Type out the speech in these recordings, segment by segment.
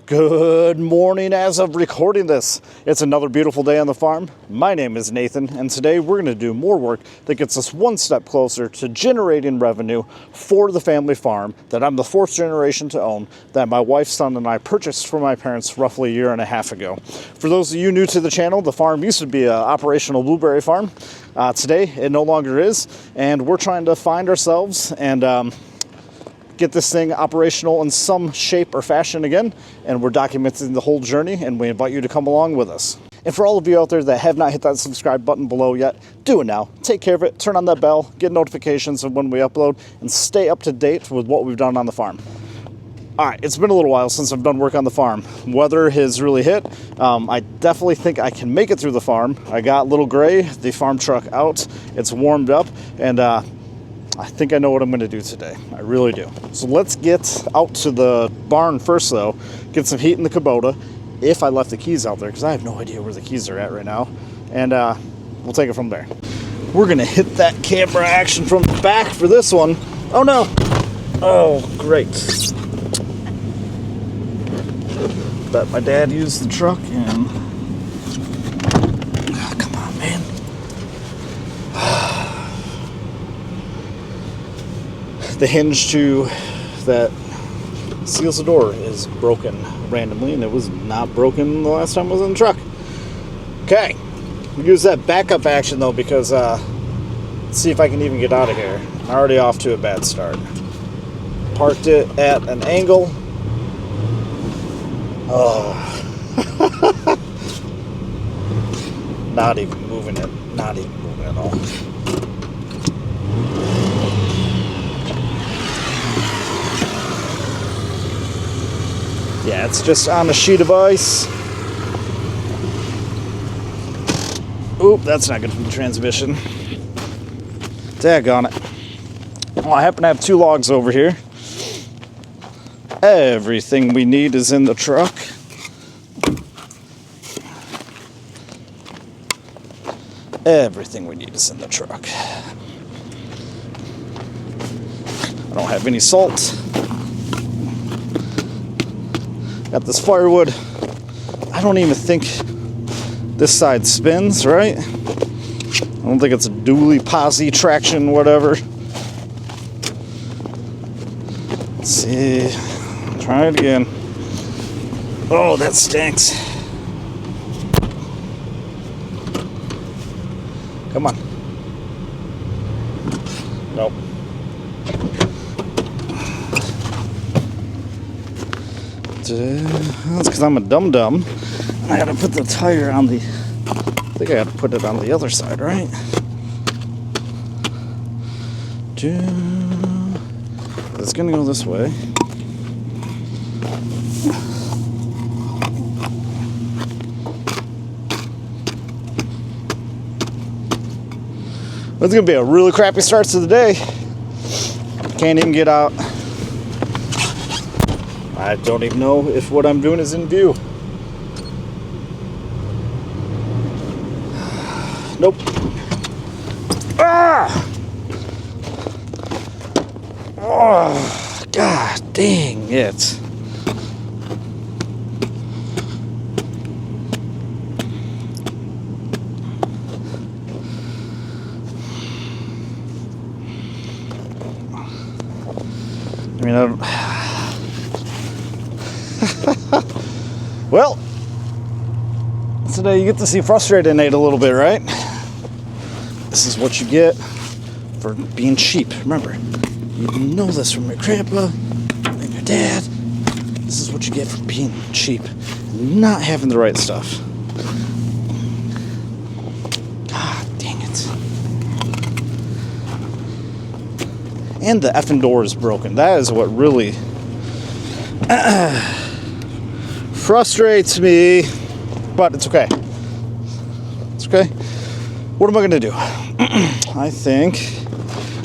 Good morning as of recording this. It's another beautiful day on the farm. My name is Nathan, and today we're going to do more work that gets us one step closer to generating revenue for the family farm that I'm the fourth generation to own, that my wife, son, and I purchased from my parents roughly a year and a half ago. For those of you new to the channel, the farm used to be an operational blueberry farm. Today, it no longer is, and we're trying to find ourselves and get this thing operational in some shape or fashion again, and we're documenting the whole journey, and we invite you to come along with us. And for all of you out there that have not hit that subscribe button below yet, do it now. Take care of it, turn on that bell, get notifications of when we upload, and stay up to date with what we've done on the farm. Alright, it's been a little while since I've done work on the farm. Weather has really hit. I definitely think I can make it through the farm. I got Little Gray, the farm truck, out. It's warmed up, and I think I know what I'm going to do today. I really do. So let's get out to the barn first, though. Get some heat in the Kubota, if I left the keys out there, because I have no idea where the keys are at right now. And we'll take it from there. We're going to hit that camera action from the back for this one. Oh, no. Oh, great. Bet my dad used the truck, and... Oh, come on, man. The hinge to that seals the door is broken randomly, and it was not broken the last time I was in the truck. Okay, use that backup action though, because let's see if I can even get out of here. I'm already off to a bad start. Parked it at an angle. Oh, not even moving it. Not even moving at all. Yeah, it's just on a sheet of ice. Oop, that's not good for the transmission. Daggone it. Well, I happen to have two logs over here. Everything we need is in the truck. Everything we need is in the truck. I don't have any salt. Got this firewood. I don't even think this side spins, right? I don't think it's a dually posi traction, whatever. Let's see. Try it again. Oh, that stinks. Come on. Nope. That's because I'm a dum-dum. I gotta put the tire on the... I think I gotta put it on the other side, right? It's gonna go this way. It's gonna be a really crappy start to the day. Can't even get out. I don't even know if what I'm doing is in view. Nope. Ah! Oh, God dang it. I mean, I don't... Well, today you get to see frustrated Nate a little bit, right? This is what you get for being cheap. Remember, you know this from your grandpa and your dad. This is what you get for being cheap and not having the right stuff. God dang it. And the effing door is broken. That is what really... frustrates me, but it's okay. It's okay. What am I gonna do? I think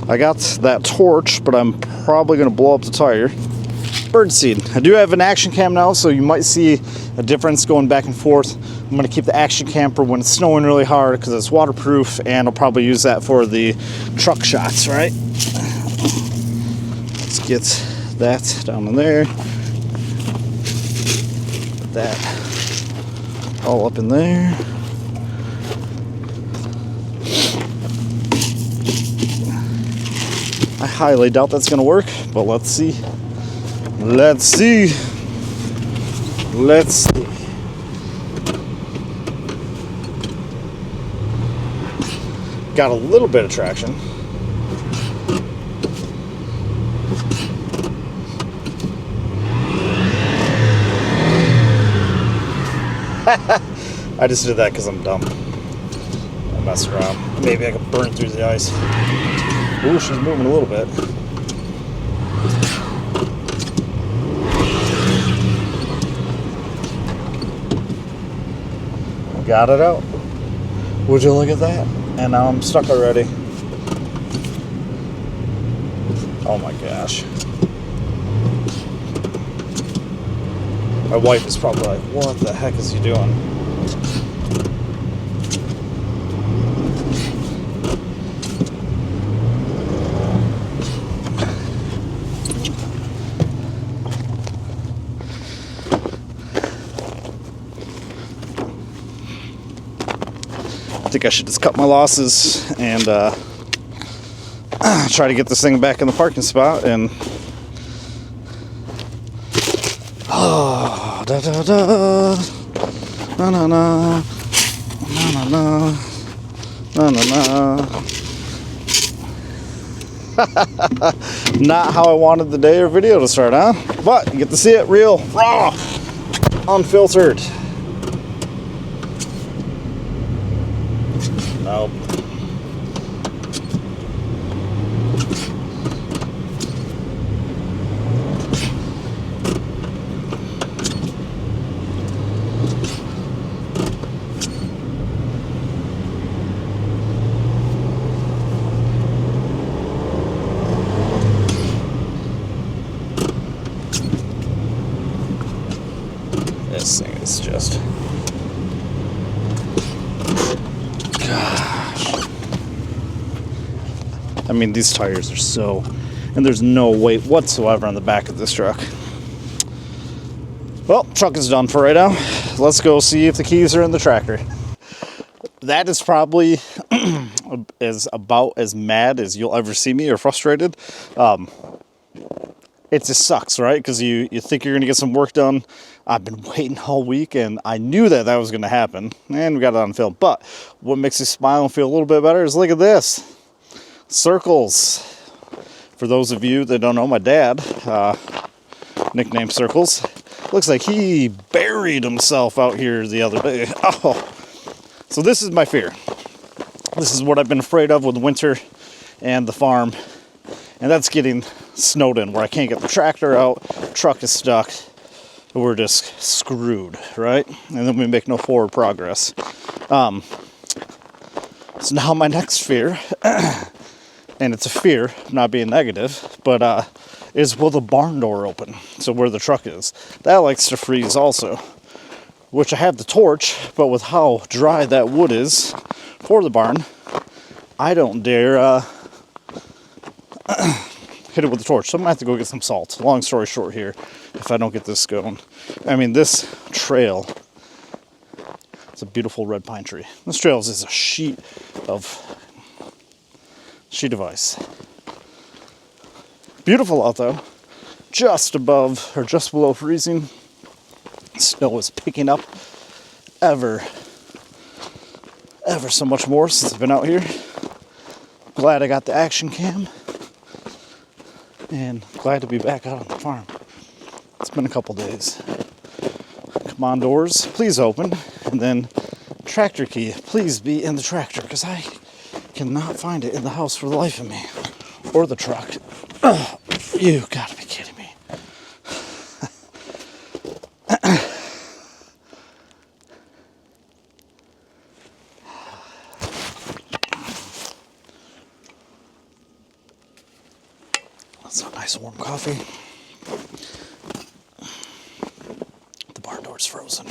I got that torch, but I'm probably gonna blow up the tire. Birdseed. I do have an action cam now, so you might see a difference going back and forth. I'm gonna keep the action cam for when it's snowing really hard because it's waterproof, and I'll probably use that for the truck shots, right? Let's get that down in there. that all up in there. I highly doubt that's going to work, but let's see. Let's see. Let's see. Got a little bit of traction. I just did that because I'm dumb. I messed around. Maybe I could burn through the ice. Ooh, she's moving a little bit. Got it out. Would you look at that? And now I'm stuck already. Oh my gosh. My wife is probably like, what the heck is he doing? I think I should just cut my losses and try to get this thing back in the parking spot. And oh, da da da, na na na, na na na, na na na. Not how I wanted the day or video to start, huh? But you get to see it real, raw, unfiltered. Nope. This thing is just... I mean, these tires are so... And there's no weight whatsoever on the back of this truck. Well, truck is done for right now. Let's go see if the keys are in the tractor. That is probably about as mad as you'll ever see me, or frustrated. It just sucks, right? Because you think you're going to get some work done. I've been waiting all week, and I knew that was going to happen. And we got it on film. But what makes me smile and feel a little bit better is look at this. Circles. For those of you that don't know, my dad, nicknamed Circles, looks like he buried himself out here the other day. Oh, so this is my fear. This is what I've been afraid of with winter and the farm, and that's getting snowed in, where I can't get the tractor out, truck is stuck, we're just screwed, right? And then we make no forward progress. So now my next fear, and it's a fear, not being negative, but is, will the barn door open? So where the truck is. That likes to freeze also, which I have the torch, but with how dry that wood is for the barn, I don't dare hit it with the torch. So I'm gonna have to go get some salt. Long story short here, if I don't get this going. I mean, this trail, it's a beautiful red pine tree. This trail is just a sheet of ice. Beautiful out though. Just above or just below freezing. Snow is picking up ever so much more since I've been out here. Glad I got the action cam. And glad to be back out on the farm. It's been a couple days. Come on, doors, please open. And then tractor key, please be in the tractor, because I cannot find it in the house for the life of me. Or the truck. Oh, you gotta be kidding me. That's a nice warm coffee. The barn door's frozen.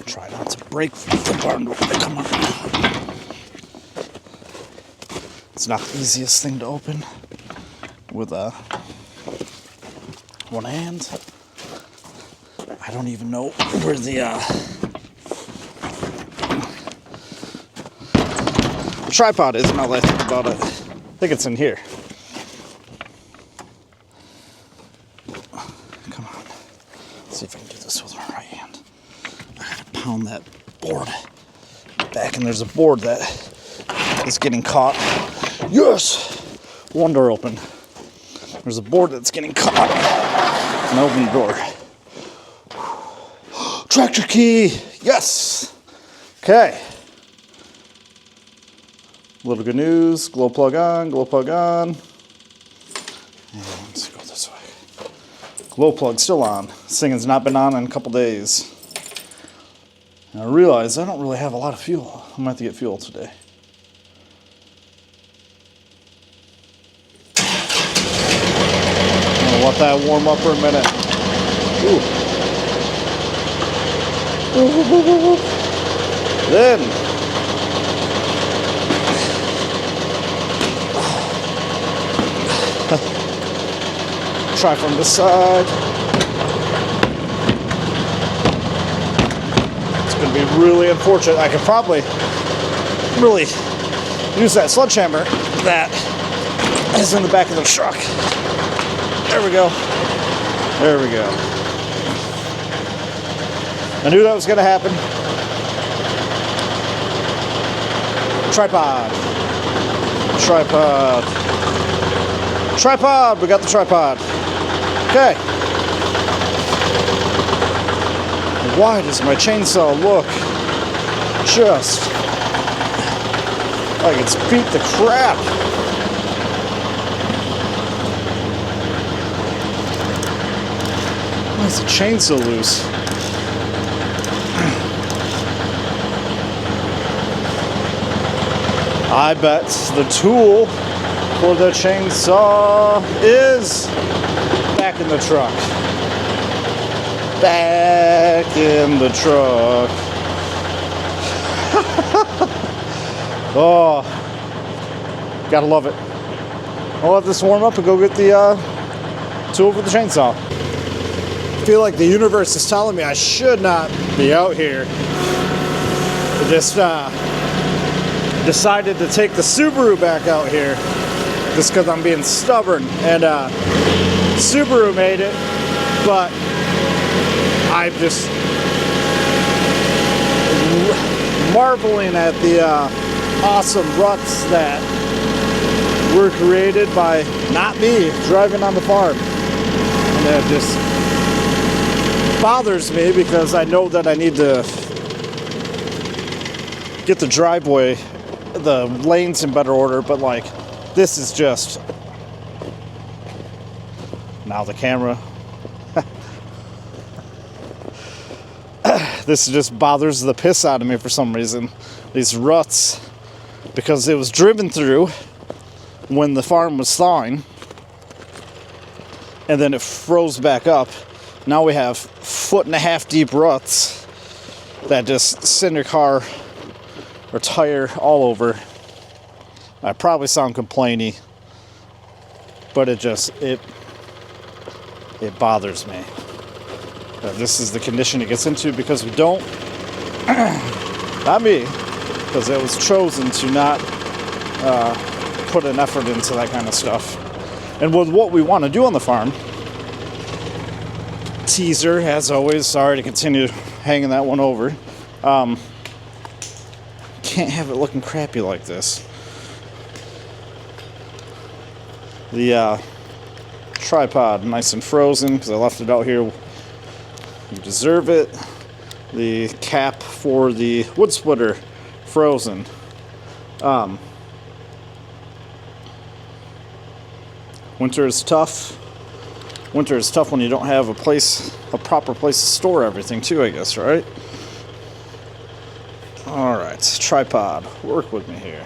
Try not to break the barn door. Come on. It's not the easiest thing to open with one hand. I don't even know where the tripod is now that I think about it. I think it's in here. Come on. Let's see if I can do this with my right hand. I gotta pound that board back, and there's a board that is getting caught. Yes! One door open. There's a board that's getting caught. And open the door. Tractor key! Yes! Okay. Little good news. Glow plug on, glow plug on. And let's go this way. Glow plug still on. This thing has not been on in a couple days. And I realize I don't really have a lot of fuel. I'm gonna have to get fuel today. I'm gonna let that warm up for a minute. Ooh. Then try from this side. It's going to be really unfortunate. I could probably really use that sledgehammer that is in the back of the truck. There we go. There we go. I knew that was going to happen. Tripod. Tripod. Tripod! We got the tripod. Okay. Why does my chainsaw look just like it's beat the crap? Why is the chainsaw loose? I bet the tool for the chainsaw is back in the truck. Back in the truck. Oh, gotta love it. I'll let this warm up and go get the tool for the chainsaw. I feel like the universe is telling me I should not be out here. I just decided to take the Subaru back out here just because I'm being stubborn, and Subaru made it, but I'm just marveling at the awesome ruts that were created by not me driving on the farm, and that just bothers me because I know that I need to get the driveway, the lanes in better order, but like this is just, now the camera, this just bothers the piss out of me for some reason, these ruts, because it was driven through when the farm was thawing, and then it froze back up. Now we have 1.5 foot deep ruts that just send your car or tire all over. I probably sound complainy, but it bothers me that this is the condition it gets into because we don't, not me, because it was chosen to not put an effort into that kind of stuff. And with what we want to do on the farm, teaser, as always, sorry to continue hanging that one over, can't have it looking crappy like this. The tripod nice and frozen because I left it out here. You deserve it. The cap for the wood splitter frozen. Winter is tough. Winter is tough when you don't have a proper place to store everything too, I guess, right? Alright, tripod, work with me here.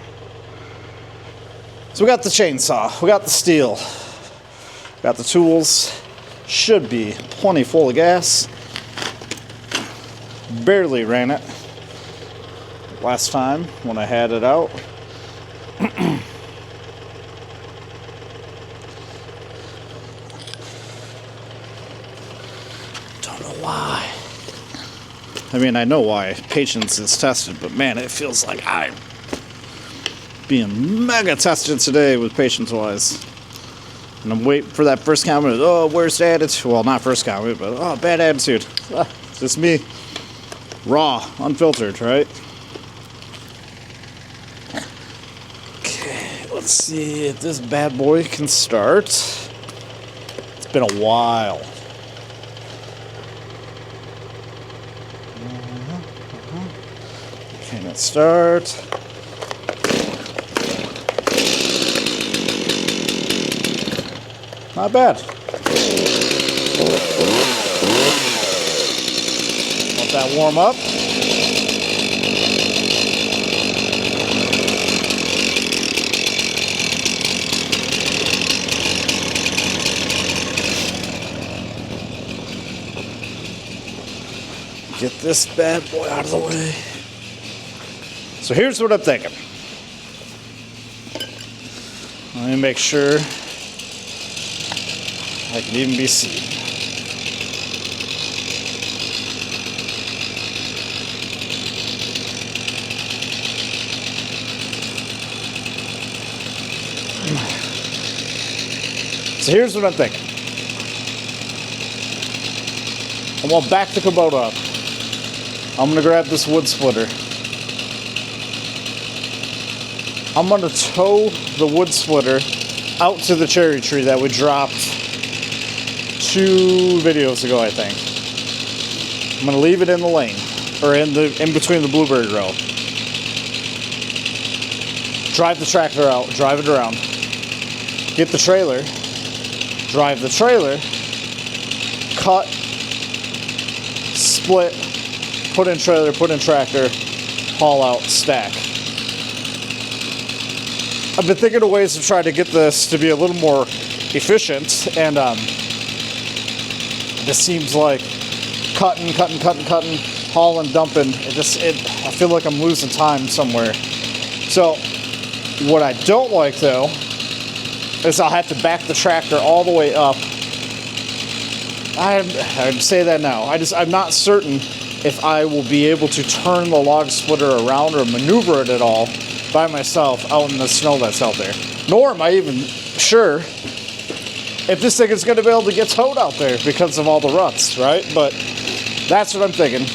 So we got the chainsaw, we got the steel, got the tools, should be plenty full of gas. Barely ran it last time when I had it out. don't know why. I mean, I know why patience is tested, but man, it feels like I'm being mega tested today with patience-wise. And I'm waiting for that first comment. Oh, worst attitude. Well, not first comment, but oh, bad attitude. It's just me. Raw, unfiltered, right? Okay, let's see if this bad boy can start. It's been a while. Okay, let's start. Not bad. Let that warm up. Get this bad boy out of the way. So here's what I'm thinking. Let me make sure I can even be seen. So here's what I'm thinking. I want to back the Kubota up. I'm going to grab this wood splitter. I'm going to tow the wood splitter out to the cherry tree that we dropped 2 videos ago, I think. I'm going to leave it in the lane, or in between the blueberry row. Drive the tractor out, drive it around. Get the trailer, drive the trailer, cut, split, put in trailer, put in tractor, haul out, stack. I've been thinking of ways to try to get this to be a little more efficient, and this seems like cutting, hauling, dumping. I feel like I'm losing time somewhere. So what I don't like though is I'll have to back the tractor all the way up. I'd say that now. I'm not certain if I will be able to turn the log splitter around or maneuver it at all by myself out in the snow that's out there. Nor am I even sure if this thing is going to be able to get towed out there because of all the ruts, right? But that's what I'm thinking.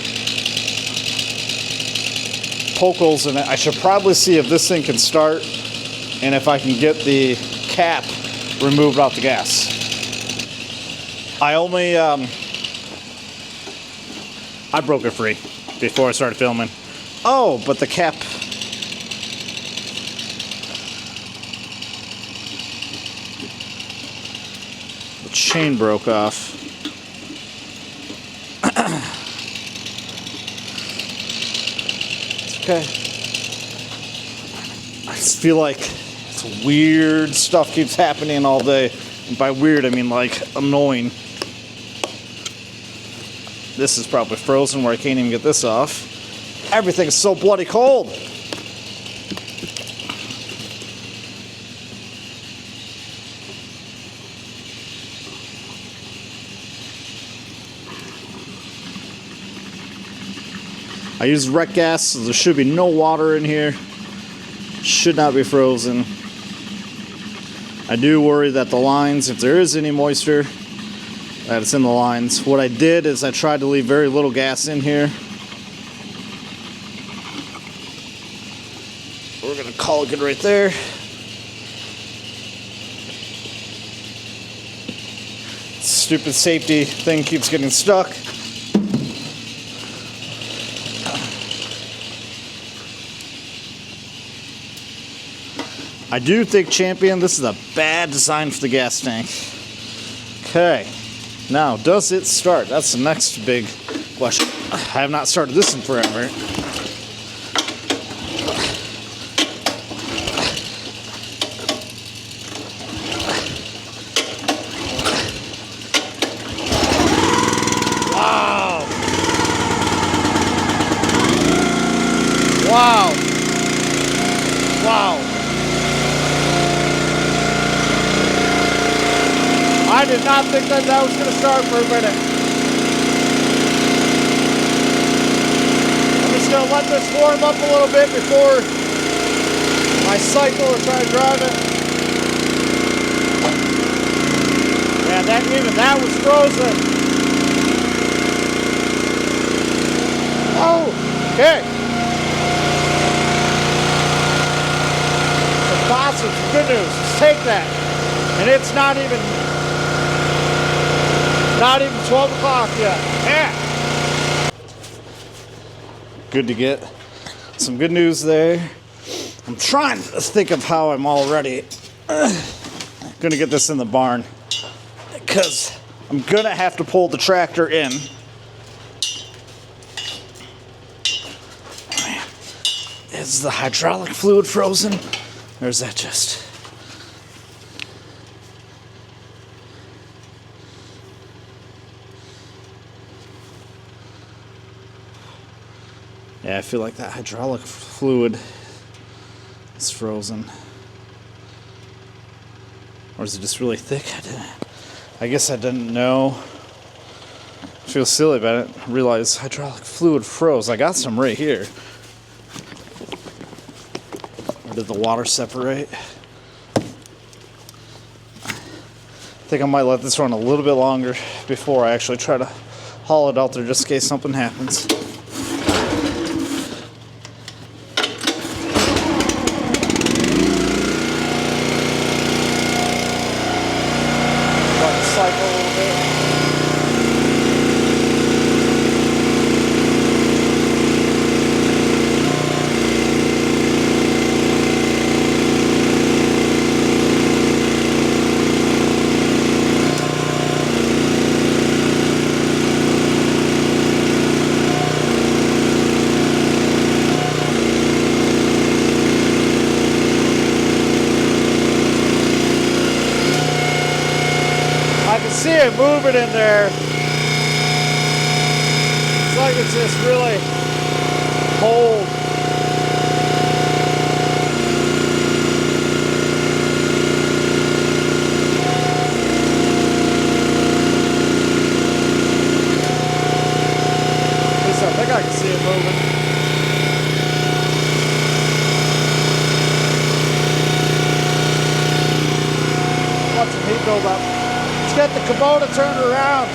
Poke holes in it. I should probably see if this thing can start and if I can get the cap removed off the gas. I only, I broke it free before I started filming. Oh, but the cap. The chain broke off. It's okay. I just feel like it's weird stuff keeps happening all day. And by weird, I mean like annoying. This is probably frozen where I can't even get this off. Everything's so bloody cold. I use wreck gas, so there should be no water in here. Should not be frozen. I do worry that the lines, if there is any moisture, that it's in the lines. What I did is I tried to leave very little gas in here. We're gonna call it good right there. Stupid safety thing keeps getting stuck. I do think, Champion, this is a bad design for the gas tank. Okay, now does it start? That's the next big question. I have not started this in forever. Wow! Wow! Wow! I did not think that was going to start for a minute. gonna let this warm up a little bit before I cycle or try to drive it. Yeah, even that was frozen. Oh, okay. Some positive, some good news. Just take that. And it's not even 12 o'clock yet. Yeah. Good to get some good news there. I'm trying to think of how I'm already going to get this in the barn, because I'm going to have to pull the tractor in. Is the hydraulic fluid frozen, or is that just... Yeah, I feel like that hydraulic fluid is frozen. Or is it just really thick? I guess I didn't know. I feel silly about it. I realized hydraulic fluid froze. I got some right here. Or did the water separate? I think I might let this run a little bit longer before I actually try to haul it out there, just in case something happens. Cycle a little bit. I can see it moving in there. It's like it's just really cold. At least I think I can see it moving. Watch some heat build up. Get the Kubota turned around.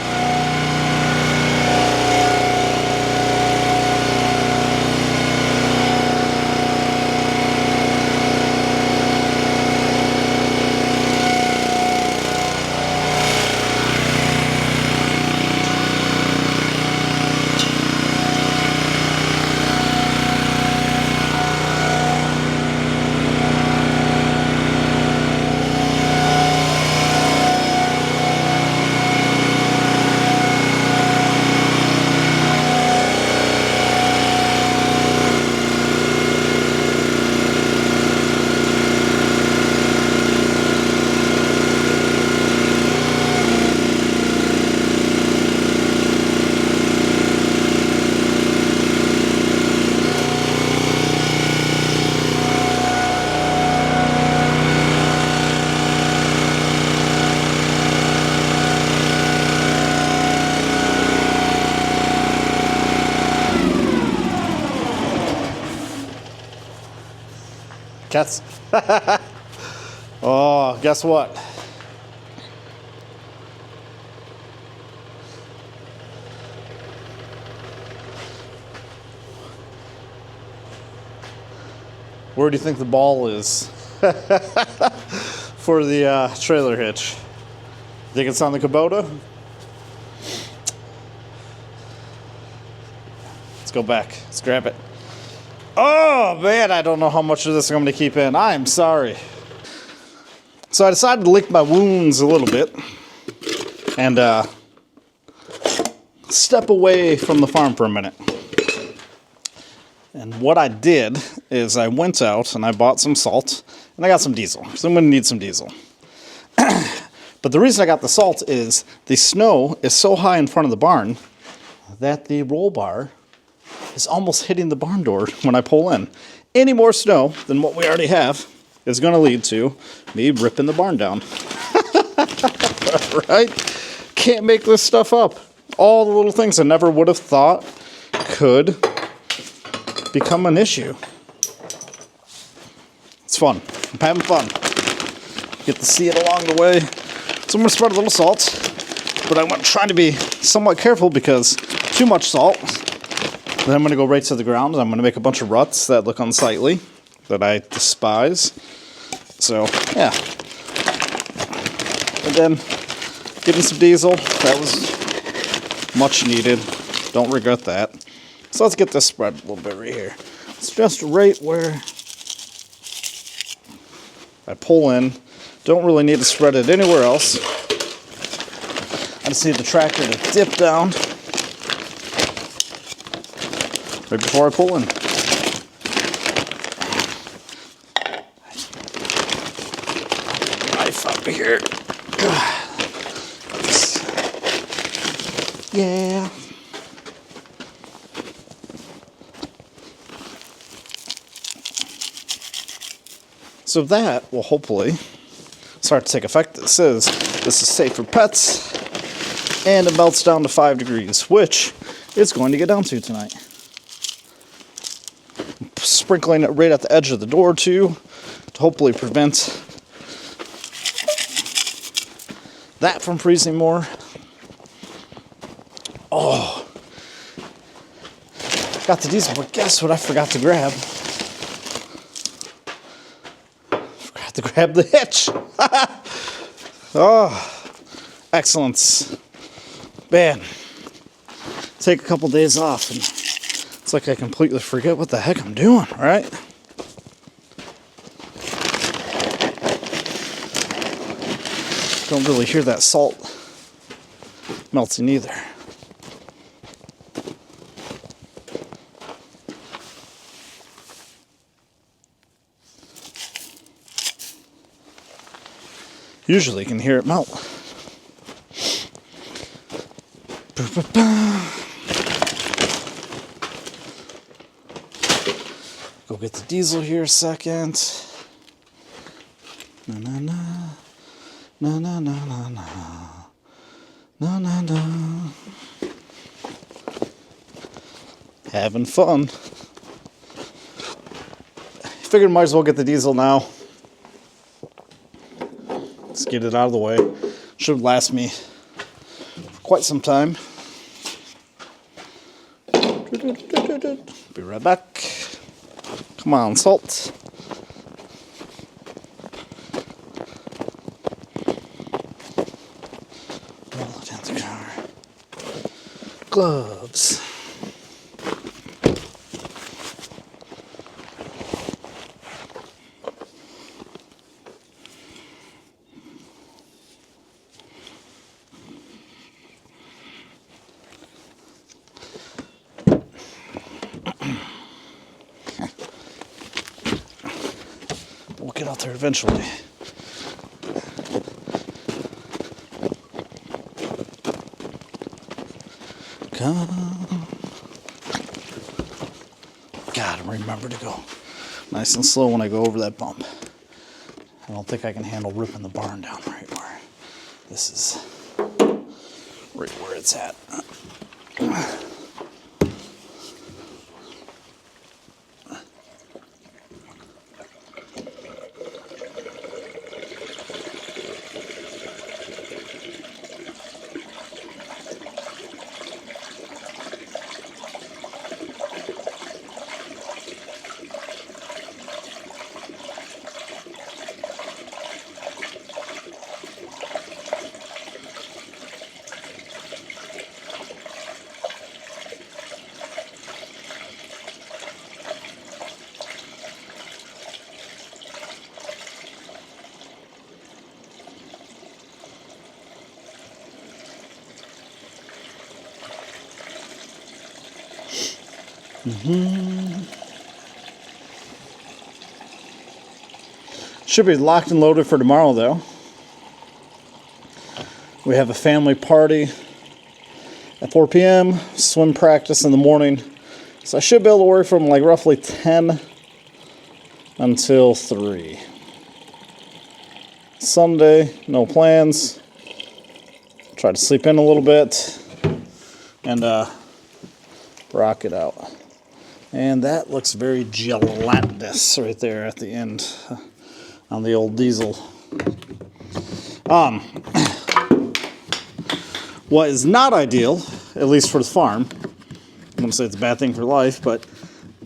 Cats. Oh, guess what? Where do you think the ball is for the trailer hitch? Think it's on the Kubota? Let's go back. Let's grab it. Oh man, I don't know how much of this I'm going to keep in. I'm sorry. So I decided to lick my wounds a little bit and step away from the farm for a minute. And what I did is I went out and I bought some salt and I got some diesel. So I'm going to need some diesel. But the reason I got the salt is the snow is so high in front of the barn that the roll bar is almost hitting the barn door when I pull in. Any more snow than what we already have is going to lead to me ripping the barn down. Right? Can't make this stuff up. All the little things I never would have thought could become an issue. It's fun. I'm having fun. Get to see it along the way. So I'm going to spread a little salt, but I'm trying to be somewhat careful because too much salt, then I'm going to go right to the ground, and I'm going to make a bunch of ruts that look unsightly, that I despise. So, yeah. And then getting some diesel. That was much needed. Don't regret that. So let's get this spread a little bit right here. It's just right where I pull in. Don't really need to spread it anywhere else. I just need the tractor to dip down right before I pull in. Knife up here. Yeah. So that will hopefully start to take effect. This is safe for pets, and it melts down to 5 degrees, which it's going to get down to tonight. I'm sprinkling it right at the edge of the door too, to hopefully prevent that from freezing more. Oh, got the diesel, but guess what I forgot to grab? To grab the hitch. Oh, excellence. Man, take a couple days off and it's like I completely forget what the heck I'm doing, right? Don't really hear that salt melting either. Usually you can hear it melt. Go get the diesel here a second. Na na na. Na na na na na. Na na na. Having fun. Figured might as well get the diesel now. Let's get it out of the way. Should last me for quite some time. Be right back. Come on, salt. Roll it in the car. Gloves. We'll get out there eventually. Come. Gotta remember to go nice and slow when I go over that bump. I don't think I can handle ripping the barn down right where this is right where it's at. Should be locked and loaded for tomorrow, though. We have a family party at 4 p.m., swim practice in the morning. So I should be able to work from like roughly 10 until 3. Sunday, no plans. Try to sleep in a little bit and rock it out. And that looks very gelatinous right there at the end on the old diesel. What is not ideal, at least for the farm, I wouldn't say it's a bad thing for life, but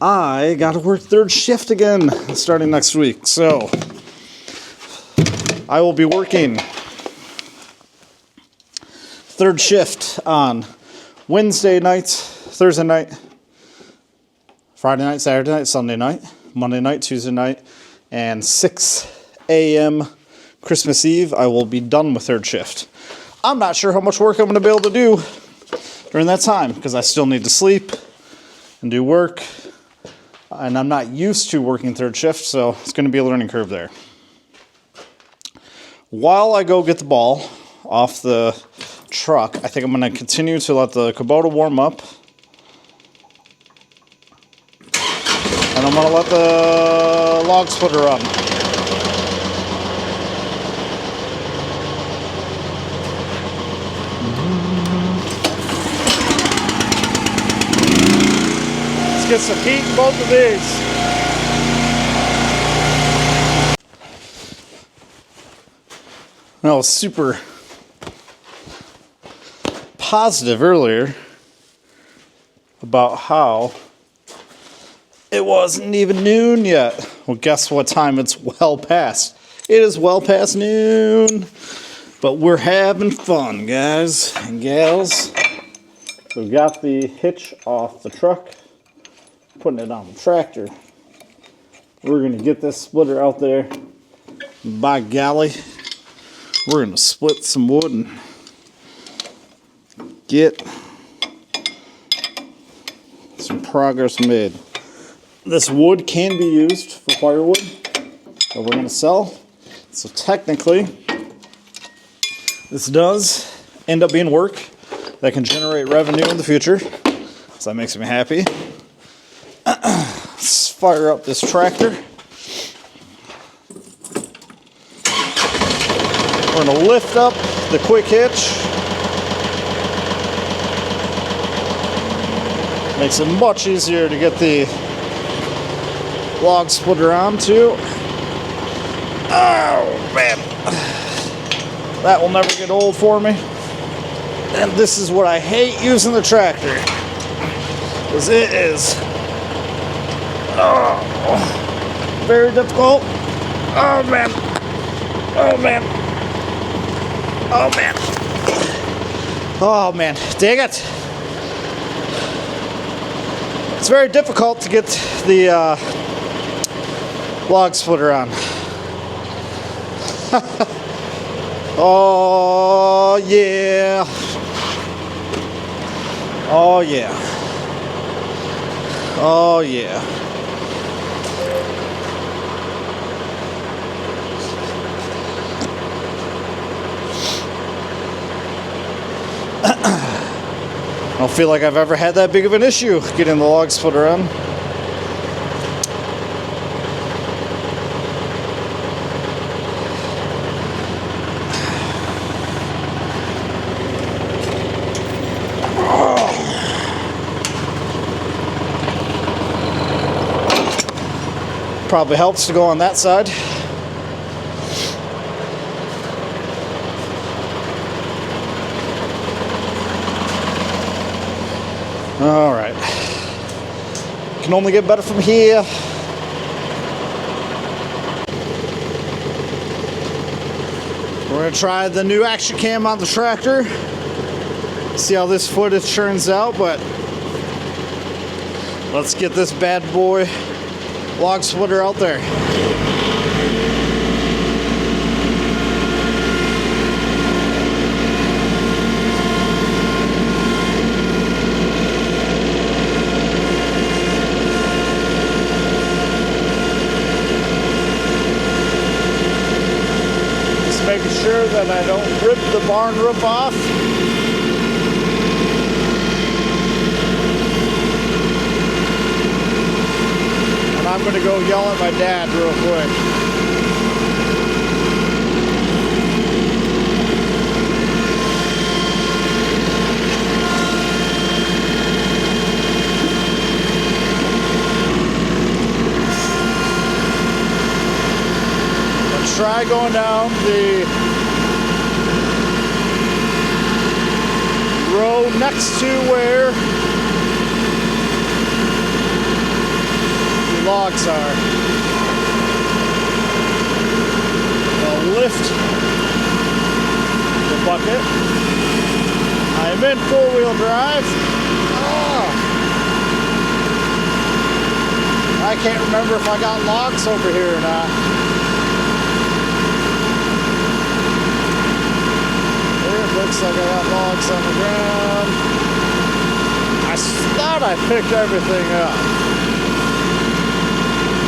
I got to work third shift again starting next week. So I will be working third shift on Wednesday nights, Thursday night, Friday night, Saturday night, Sunday night, Monday night, Tuesday night, and 6 a.m. Christmas Eve, I will be done with third shift. I'm not sure how much work I'm going to be able to do during that time because I still need to sleep and do work. And I'm not used to working third shift, so it's going to be a learning curve there. While I go get the ball off the truck, I think I'm going to continue to let the Kubota warm up. And I'm going to let the log splitter run. Let's get some heat in both of these. I was super positive earlier about how it wasn't even noon yet. Well, guess what time it's well past? It is well past noon. But we're having fun, guys and gals. So we got the hitch off the truck, putting it on the tractor. We're going to get this splitter out there. By golly, we're going to split some wood and get some progress made. This wood can be used for firewood that we're going to sell. So technically, this does end up being work that can generate revenue in the future. So that makes me happy. Let's fire up this tractor. We're going to lift up the quick hitch. Makes it much easier to get the log splitter onto. Oh man, that will never get old for me. And this is what I hate using the tractor, because it is very difficult. Oh man, oh man, oh man, oh man, dang it. It's very difficult to get the log splitter on. Oh yeah. Oh yeah. Oh yeah. I don't feel like I've ever had that big of an issue getting the log splitter on. Probably helps to go on that side. All right. Can only get better from here. We're going to try the new action cam on the tractor. See how this footage turns out, but let's get this bad boy log splitter out there. Just making sure that I don't rip the barn roof off. I'm going to go yell at my dad real quick. guy going down the road next to where the logs are. I'll lift the bucket. I'm in four-wheel drive. I can't remember if I got logs over here or not. It looks like I got logs on the ground. I thought I picked everything up.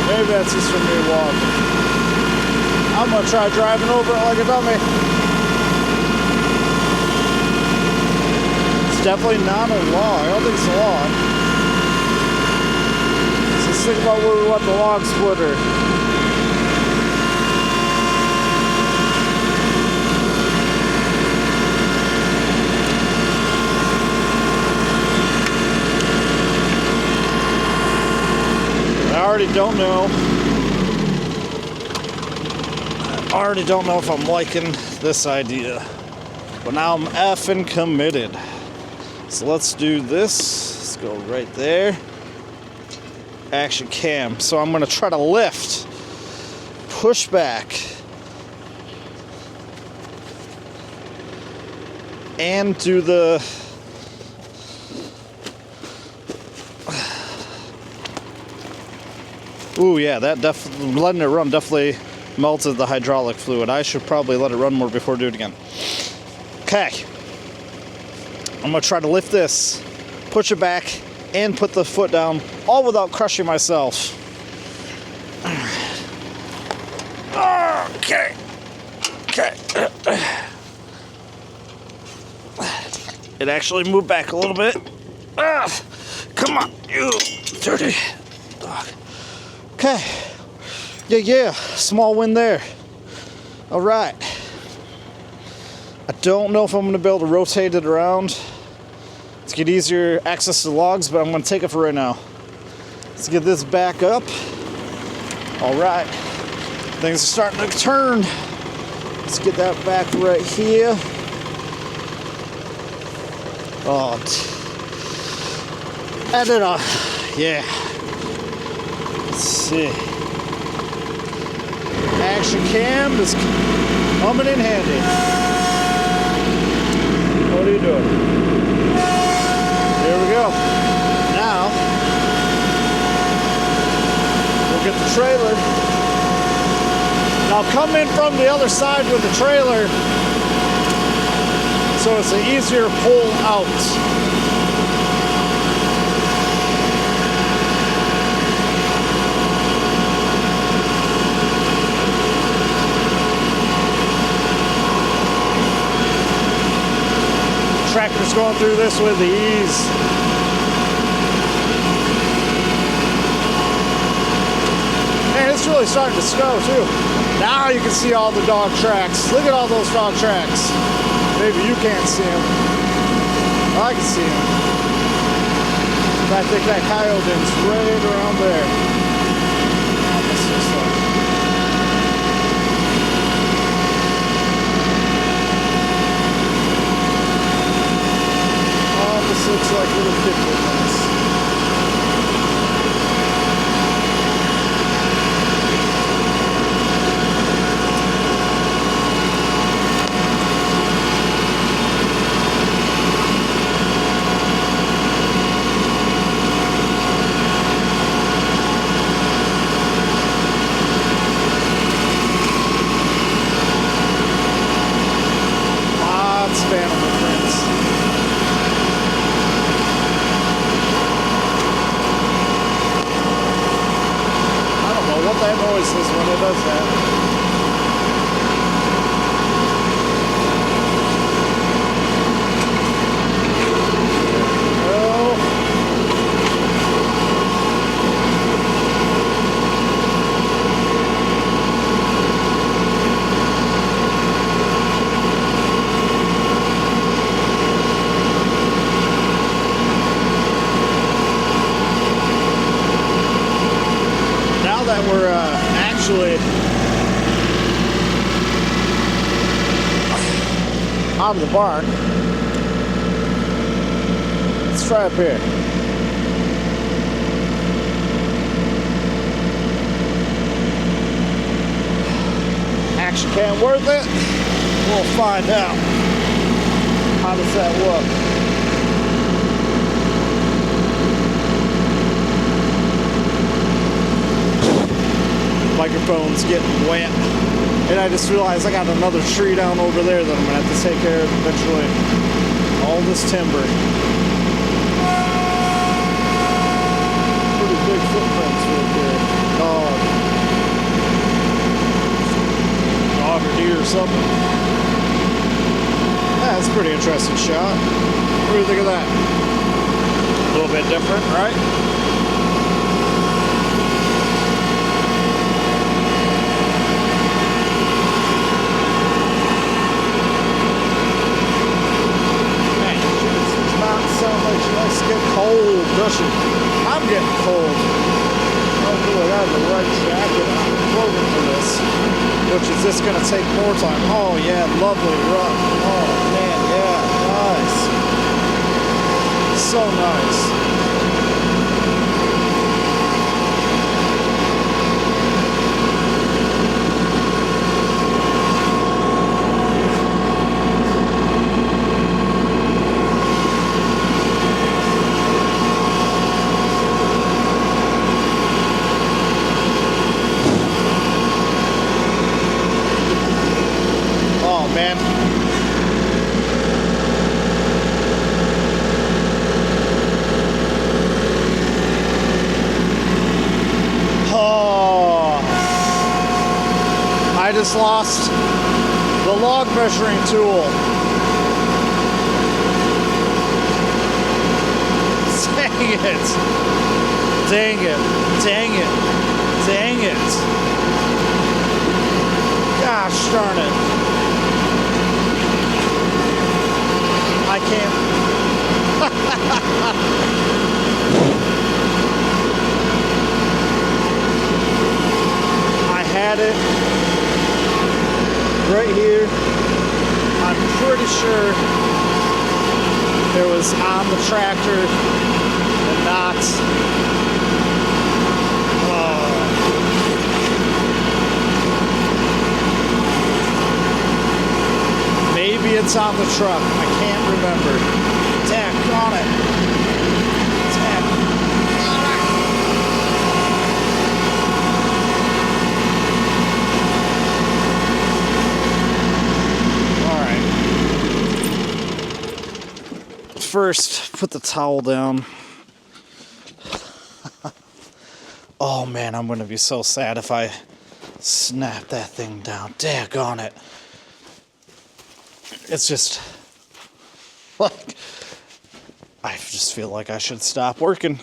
Maybe that's just from me walking. I'm gonna try driving over it like a dummy. It's definitely not a log. I don't think it's a log. Let's think about where we want the log splitter. I already don't know if I'm liking this idea. But now I'm effing committed. So let's do this. Let's go right there. Action cam. So I'm going to try to lift, push back, and do the ooh, yeah, that definitely, letting it run definitely melted the hydraulic fluid. I should probably let it run more before I do it again. Okay. I'm going to try to lift this, push it back, and put the foot down, all without crushing myself. Okay. Okay. It actually moved back a little bit. Come on, you dirty dog. Okay. Yeah. Small win there. All right. I don't know if I'm going to be able to rotate it around to get easier access to logs, but I'm going to take it for right now. Let's get this back up. All right. Things are starting to turn. Let's get that back right here. Oh, edit on. Yeah. Let's see. Action cam is coming in handy. What are you doing? Here we go. Now, we'll get the trailer. Now come in from the other side with the trailer so it's an easier pull out. Tractor's going through this with ease. Man, it's really starting to snow too. Now you can see all the dog tracks. Look at all those dog tracks. Maybe you can't see them. I can see them. I think that coyote is right around there. What's this one? This looks like little pickles. out of the barn. Let's try up here. Action cam worth it? We'll find out. How does that look? Microphone's getting wet. And I just realized I got another tree down over there that I'm going to have to take care of eventually. All this timber. Pretty big footprints right there. Dog or deer or something. That's a pretty interesting shot. What do you think of that? A little bit different, right? Let's get cold, doesn't it? I'm getting cold. Hopefully I have the right jacket on clothing for this. Which is this going to take more time? Oh yeah, lovely run. Oh man, yeah, nice. So nice. I just lost the log measuring tool. Dang it. Dang it. Dang it. Dang it. Gosh darn it. I can't. I had it right here. I'm pretty sure it was on the tractor and not maybe it's on the truck. I can't remember. Dack on it. Dack. First, put the towel down. Oh man, I'm gonna be so sad if I snap that thing down. Daggone it. It's just like I just feel like I should stop working.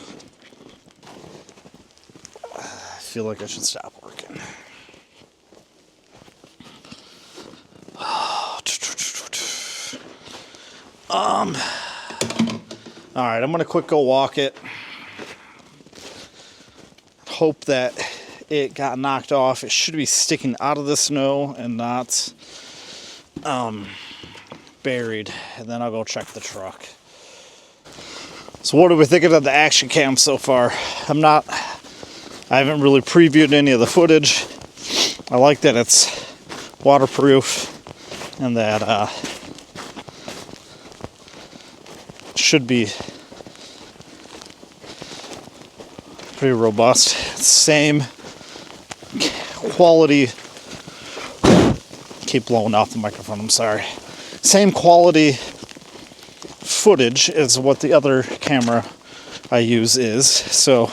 I feel like I should stop working. Alright, I'm going to quick go walk it. Hope that it got knocked off. It should be sticking out of the snow and not buried. And then I'll go check the truck. So what are we thinking of the action cam so far? I haven't really previewed any of the footage. I like that it's waterproof and that should be pretty robust. Same quality. Keep blowing off the microphone, I'm sorry. Same quality footage as what the other camera I use is. So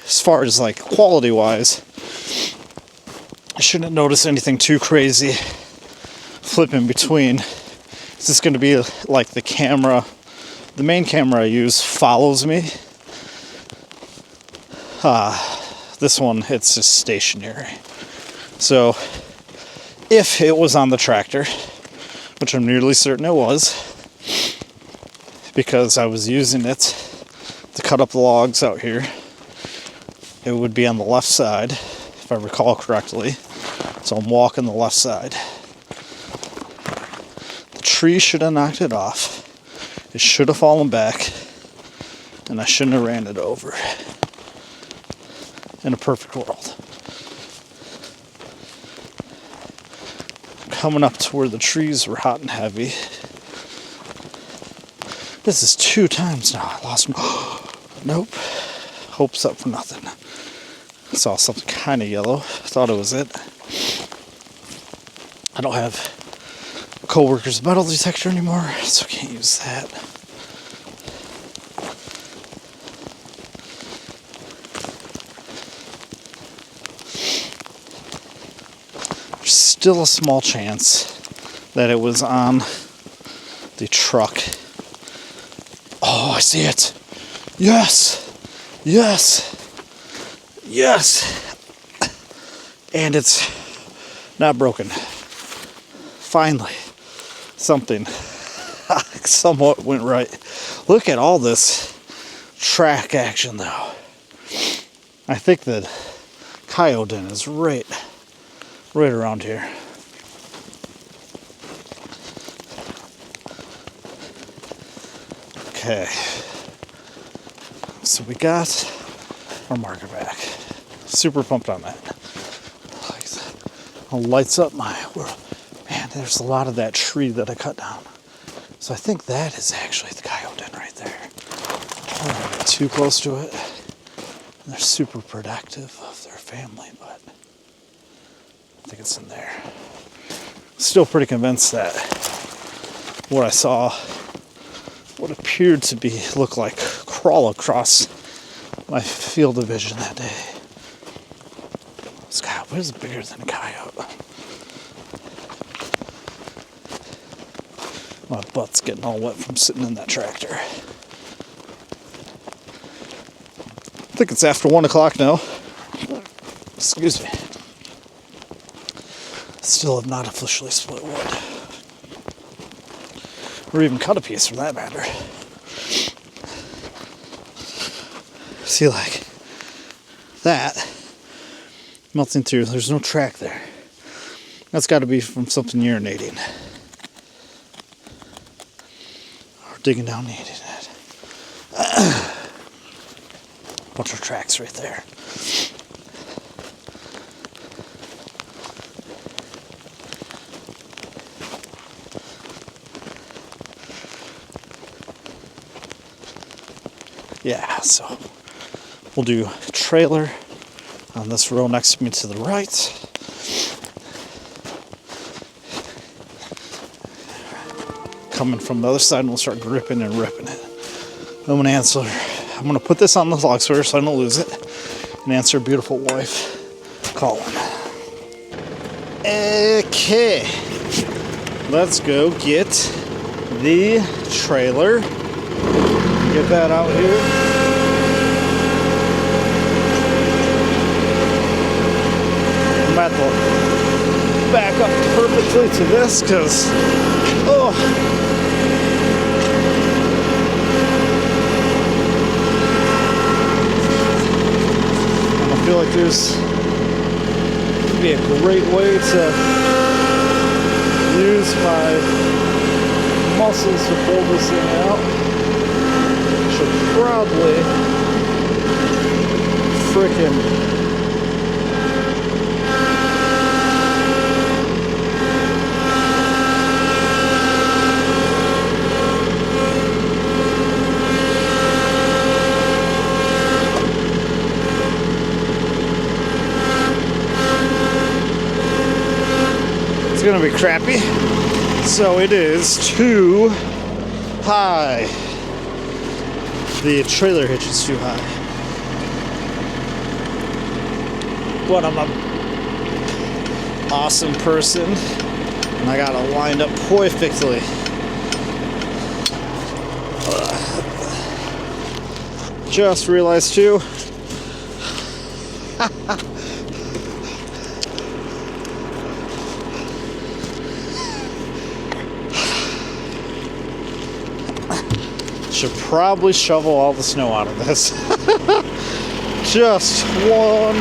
as far as like quality wise, I shouldn't notice anything too crazy flipping between. It's just going to be like the camera, the main camera I use follows me. This one, it's just stationary. So if it was on the tractor, which I'm nearly certain it was, because I was using it to cut up the logs out here, it would be on the left side, if I recall correctly. So I'm walking the left side. tree should have knocked it off. It should have fallen back. And I shouldn't have ran it over. In a perfect world. Coming up to where the trees were hot and heavy. This is 2 times now. I lost my... Nope. Hope's up for nothing. I saw something kind of yellow. Thought it was it. I don't have a coworker's metal detector anymore, so I can't use that. There's still a small chance that it was on the truck. Oh, I see it. Yes. Yes. Yes. And it's not broken. Finally, something somewhat went right. Look at all this track action, though. I think that coyote den is right around here. Okay. So we got our marker back. Super pumped on that. It lights up my world. Man, there's a lot of that tree that I cut down. So I think that is actually the coyote den right there. I don't want to get too close to it. And they're super protective of their family, but I think it's in there. Still pretty convinced that what I saw, what appeared to be, look like crawl across my field of vision that day. This coyote, what is bigger than a coyote? My butt's getting all wet from sitting in that tractor. I think it's after 1 o'clock now. Excuse me. Still have not officially split wood. Or even cut a piece for that matter. See, like that melting through. There's no track there. That's got to be from something urinating. Or digging down and eating it. Bunch of tracks right there. Yeah, so we'll do trailer on this row next to me to the right. Coming from the other side, and we'll start gripping and ripping it. I'm gonna put this on the log sweater so I don't lose it, and answer beautiful wife calling. Okay, let's go get the trailer. Get that out here. I'm at the back up perfectly to this because, I feel like there's would be a great way to use my muscles to pull this thing out. Should probably frickin' it's gonna be crappy, so it is too high. The trailer hitch is too high. But I'm an awesome person, and I got it lined up perfectly. Just realized too. Should probably shovel all the snow out of this. Just one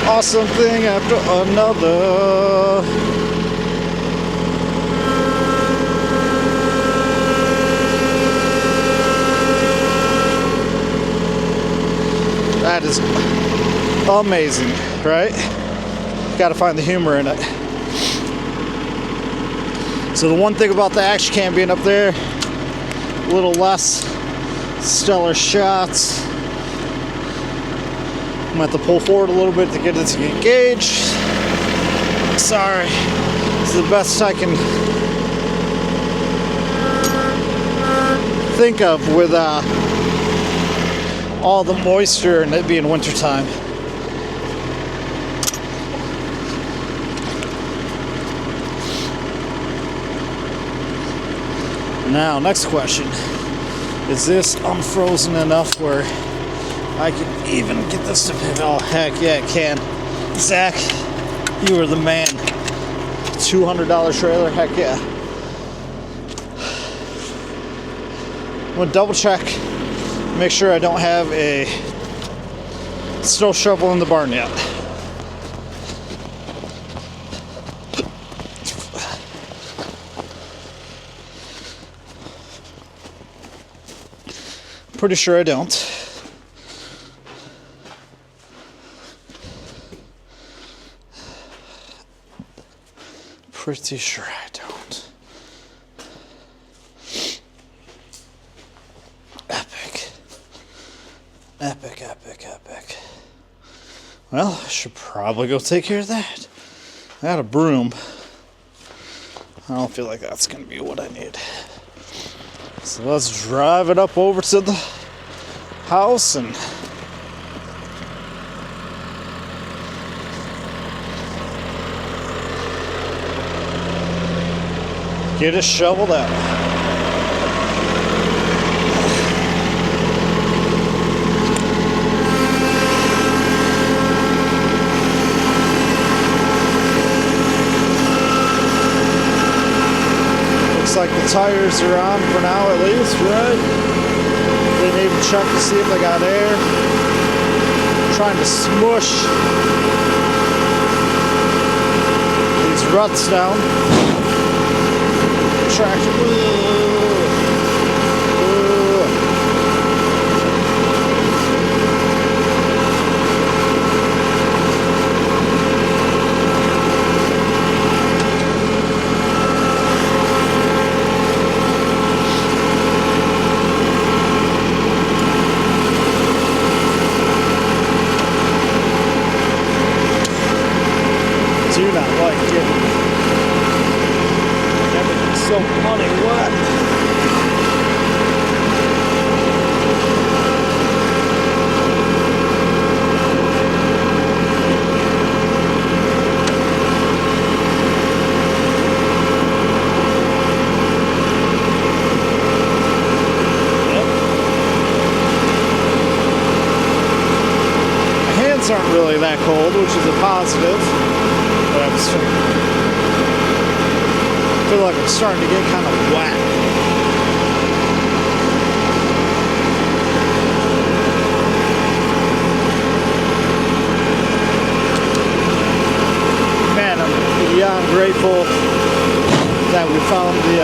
awesome thing after another. That is amazing, right? Got to find the humor in it. So the one thing about the action cam being up there, a little less stellar shots. I'm gonna have to pull forward a little bit to get it to engage. Sorry, this is the best I can think of with all the moisture and it being wintertime. Now, next question. Is this unfrozen enough where I can even get this to pivot? Oh, heck yeah, it can. Zach, you are the man. $200 trailer, heck yeah. I'm gonna double check, make sure I don't have a snow shovel in the barn yet. Pretty sure I don't. Pretty sure I don't. Epic. Epic, epic, epic. Well, I should probably go take care of that. I got a broom. I don't feel like that's going to be what I need. So let's drive it up over to the house and get it shoveled out. Looks like the tires are on for now at least, right? They need to check to see if they got air. I'm trying to smush these ruts down. Tractor. Do not like getting everything so bloody wet. Yep. My hands aren't really that cold, which is a positive. But I feel like I'm starting to get kind of wet. Man, I'm beyond grateful that we found the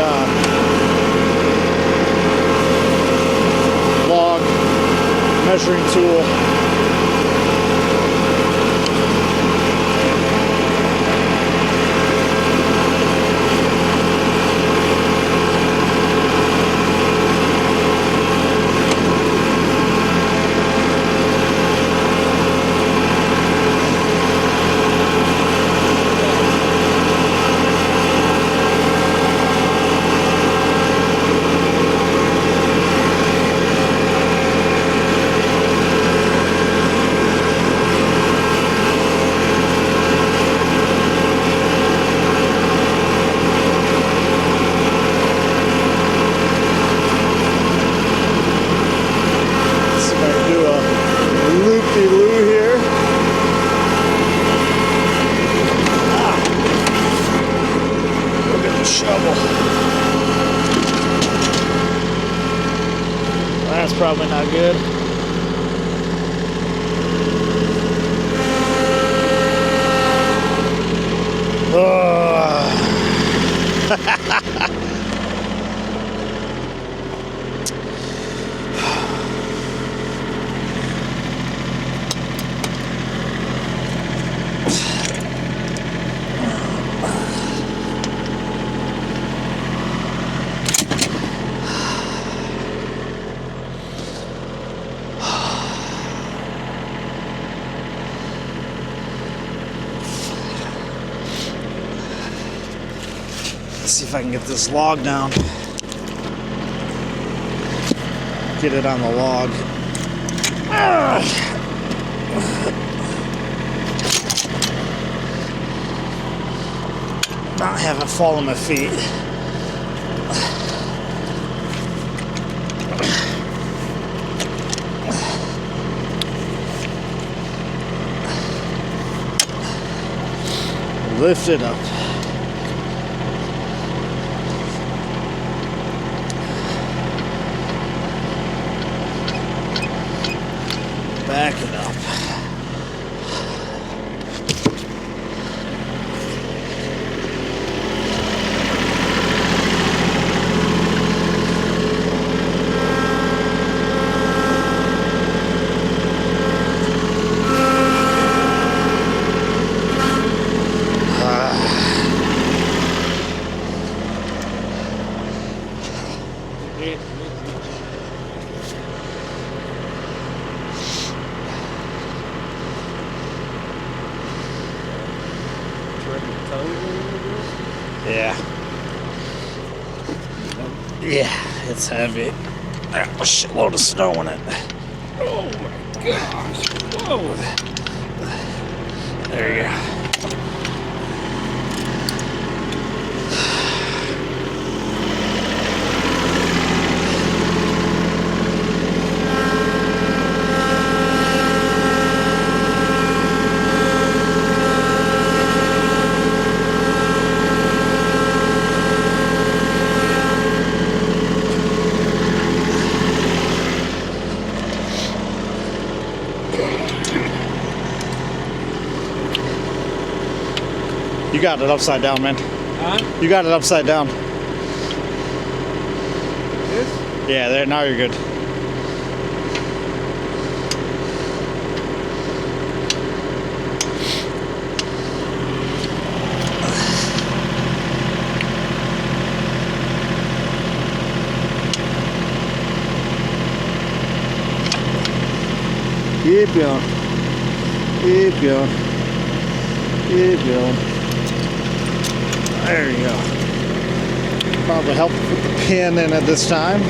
log measuring tool. That's probably not good. see if I can get this log down. Get it on the log. Not have it fall on my feet. Lift it up. Back it up. Yeah. Yeah, it's heavy. There's a shitload of snow in it. Oh my gosh. Whoa. There you go. You got it upside down, man. Huh? You got it upside down. This? Yeah, there. Now you're good. Keep going. Keep going. Keep going. There you go. Probably help put the pin in it this time.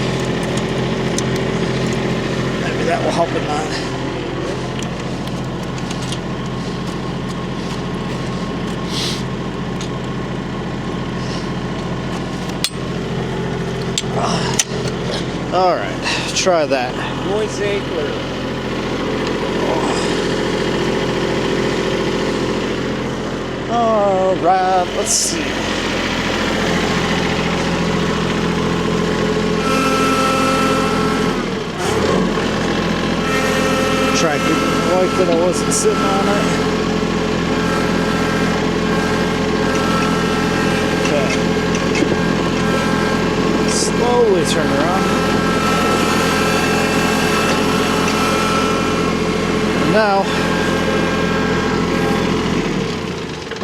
Maybe that will help it not. All right, try that. Roy Ziegler. All right, let's see. Tried to like that I wasn't sitting on it. Okay. Slowly turn around. And now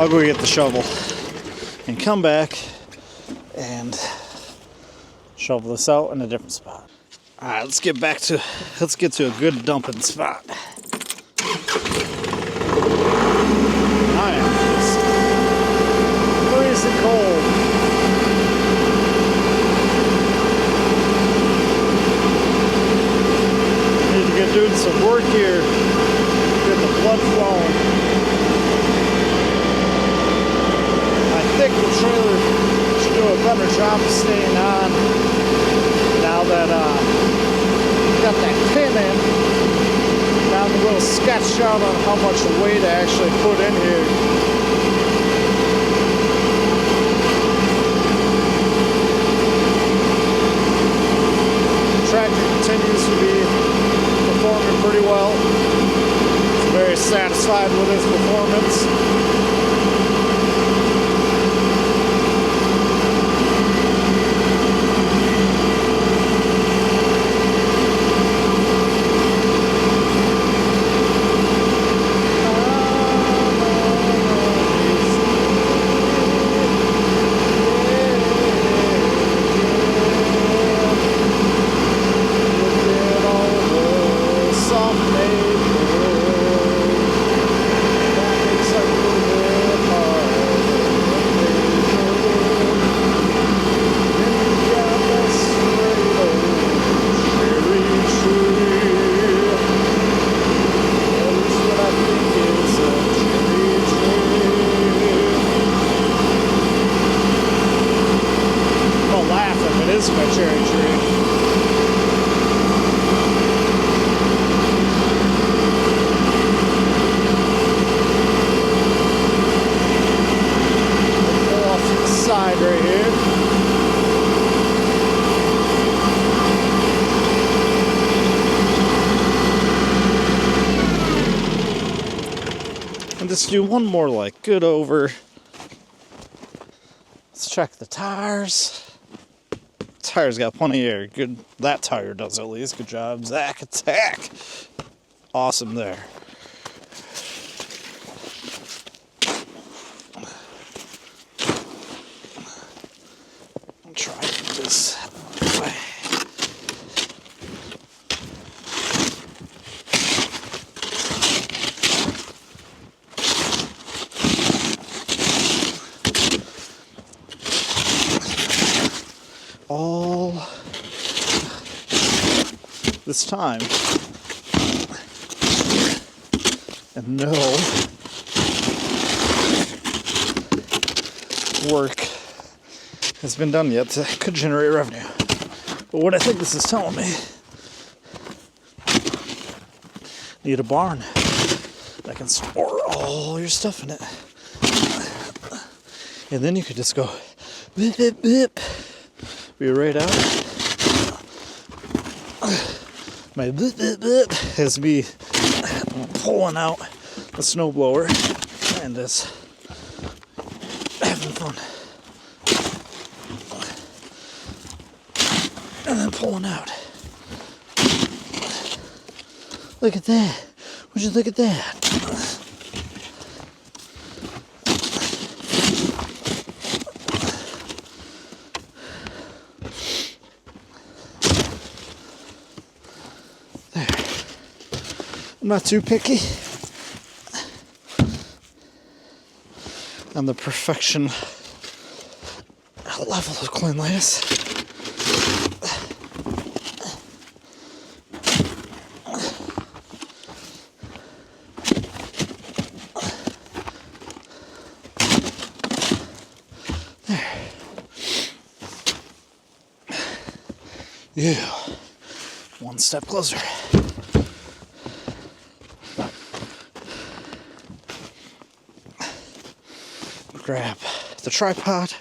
I'll go get the shovel and come back and shovel this out in a different spot. All right, let's get to a good dumping spot. I am just freezing cold. Need to get doing some work here. Get the blood flowing. I think the trailer should do a better job of staying on now that got that pin in. Now I'm a little sketched out on how much weight I actually put in here. The tractor continues to be performing pretty well. I'm very satisfied with its performance. is my cherry tree. Pull off to the side right here. And just do one more like good over. Let's check the tires. Tires got plenty of air. Good. That tire does at least. Good job, Zach. Attack. Awesome there. I'll try this way. All this time and no work has been done yet that could generate revenue. But what I think this is telling me, need a barn that can store all your stuff in it. And then you could just go bip, bip, bip. Be right out. My bip, bip, bip is me pulling out the snowblower and just having fun. And then pulling out. Look at that. Would you look at that? There. I'm not too picky on the perfection level of cleanliness. Yeah, one step closer. Grab the tripod.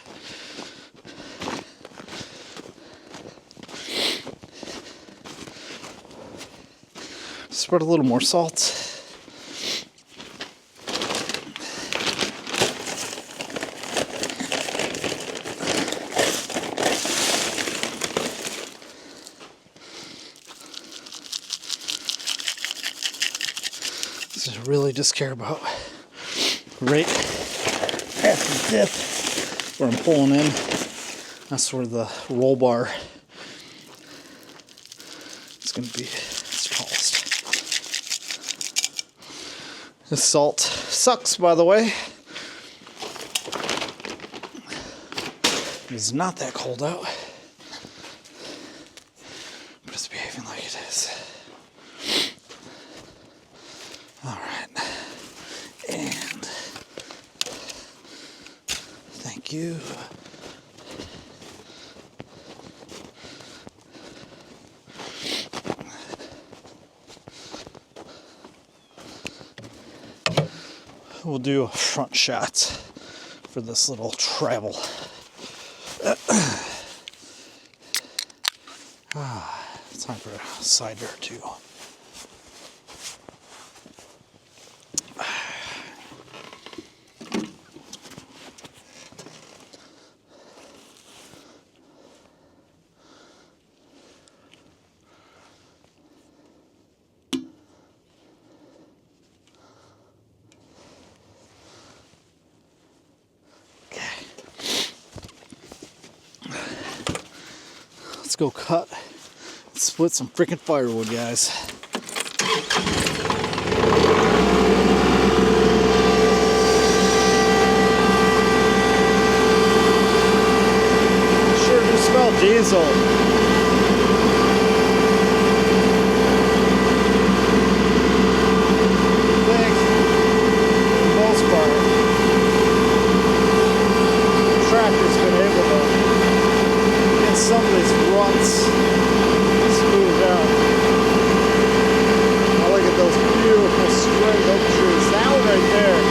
Spread a little more salt. Really just care about right at the dip where I'm pulling in. That's where the roll bar is going to be its tallest. The salt sucks, by the way. It's not that cold out, but it's behaving like it is. All right, and thank you. We'll do a front shot for this little travel. Time for a cider too. Let's go cut and split some freaking firewood, guys. Sure do smell diesel. Thanks. For the most part. The tractor's been able to get some of these it's smoothed out. I look at those beautiful straight oak trees. That one right there,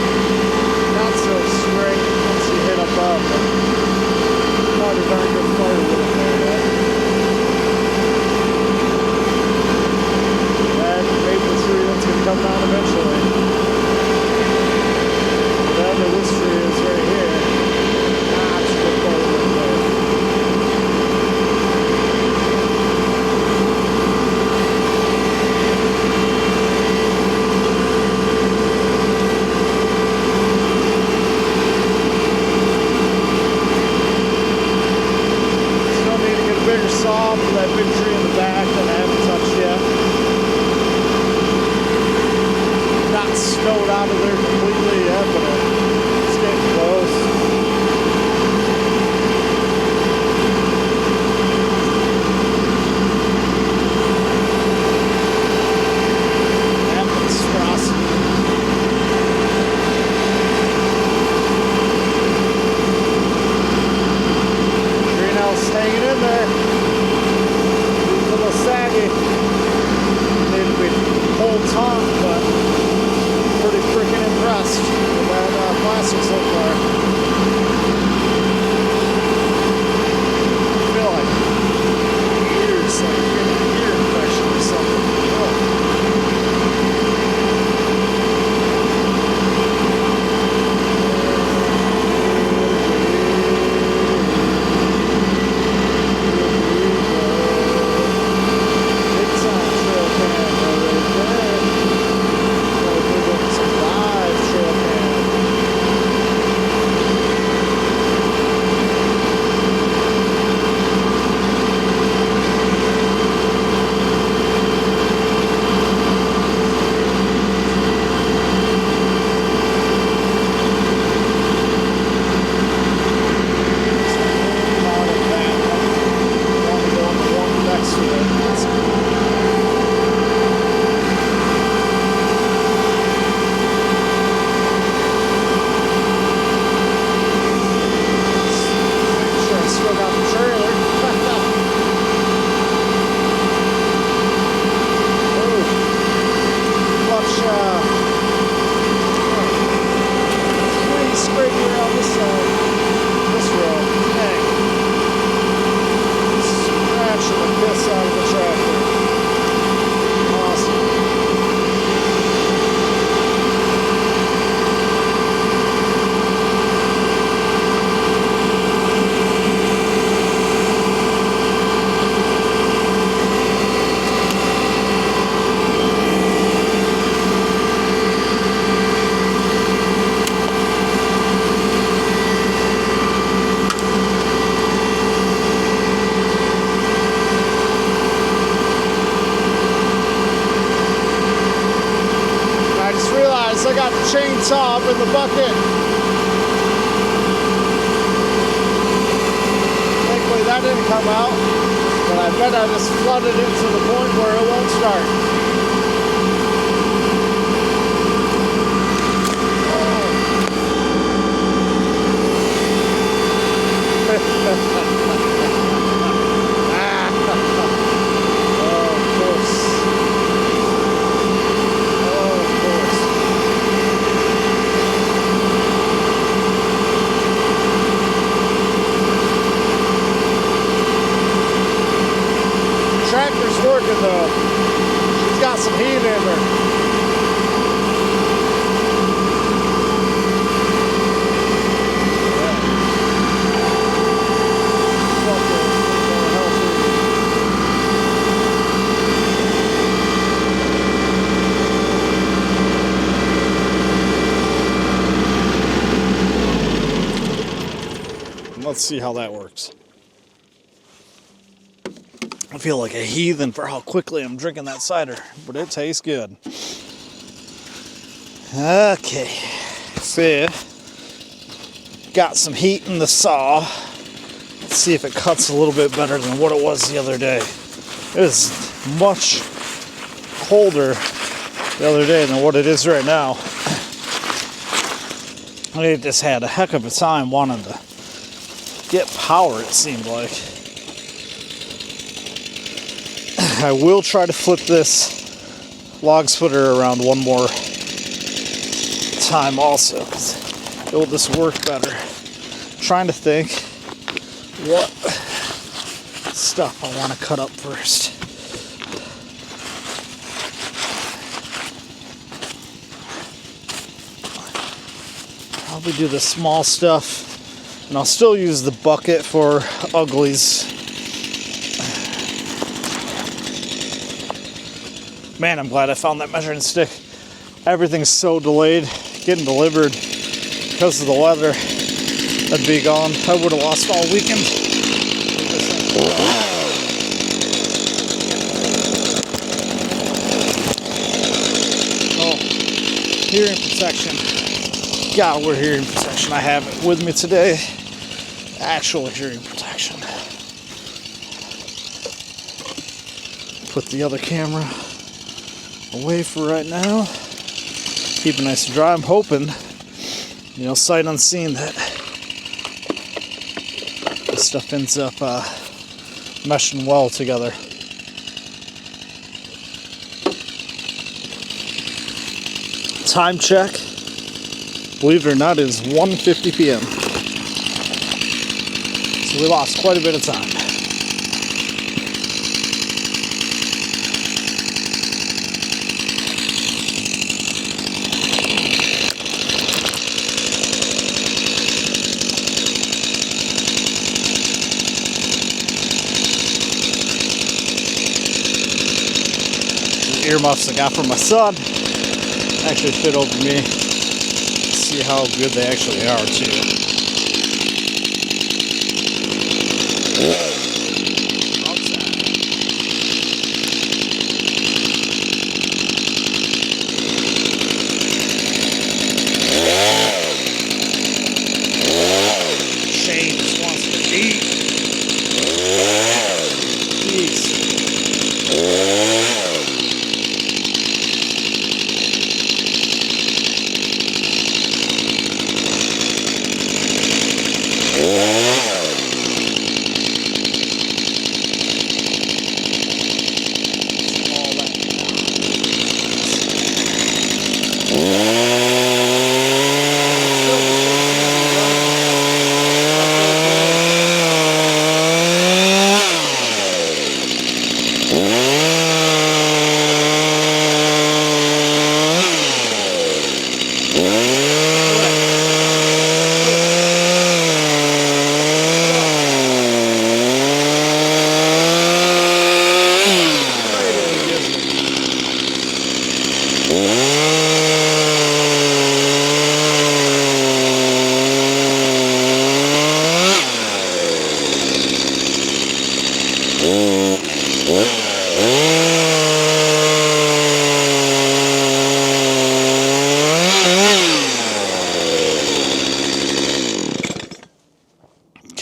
not so straight once you hit above, but quite a darn good firewood in there yet. That maple tree, that's going to come down eventually. Whatever this tree is right here, that's good firewood there. Bigger saw for that big tree in the back that I haven't touched yet. Not snowed out of there completely yet, but it's getting close. That monstrosity. Greenhouse hanging in there. A little saggy. Need to be pulled taut, but pretty freaking impressed with that plastic so far. I feel like ears, like getting an ear infection or something. I got the chainsaw up in the bucket. Thankfully that didn't come out, but I bet I just flooded it to the point where it won't start. Tractor's working though. It's got some heat in there. Let's see how that works. I feel like a heathen for how quickly I'm drinking that cider, but it tastes good. Okay, so got some heat in the saw. Let's see if it cuts a little bit better than what it was the other day. It was much colder the other day than what it is right now. I just had a heck of a time wanting to get power, it seemed like. I will try to flip this log splitter around one more time also, because it will just work better. Trying to think what stuff I want to cut up first. Probably do the small stuff, and I'll still use the bucket for uglies. Man, I'm glad I found that measuring stick. Everything's so delayed getting delivered because of the weather. I'd be gone. I would have lost all weekend. Oh, hearing protection. God, we're hearing protection. I have it with me today. Actual hearing protection. Put the other camera away for right now. Keep it nice and dry. I'm hoping, sight unseen, that this stuff ends up meshing well together. Time check. Believe it or not, it is 1:50 p.m. So we lost quite a bit of time. The earmuffs I got from my son actually fit over me. See how good they actually are too. Shane just wants to eat. Jeez.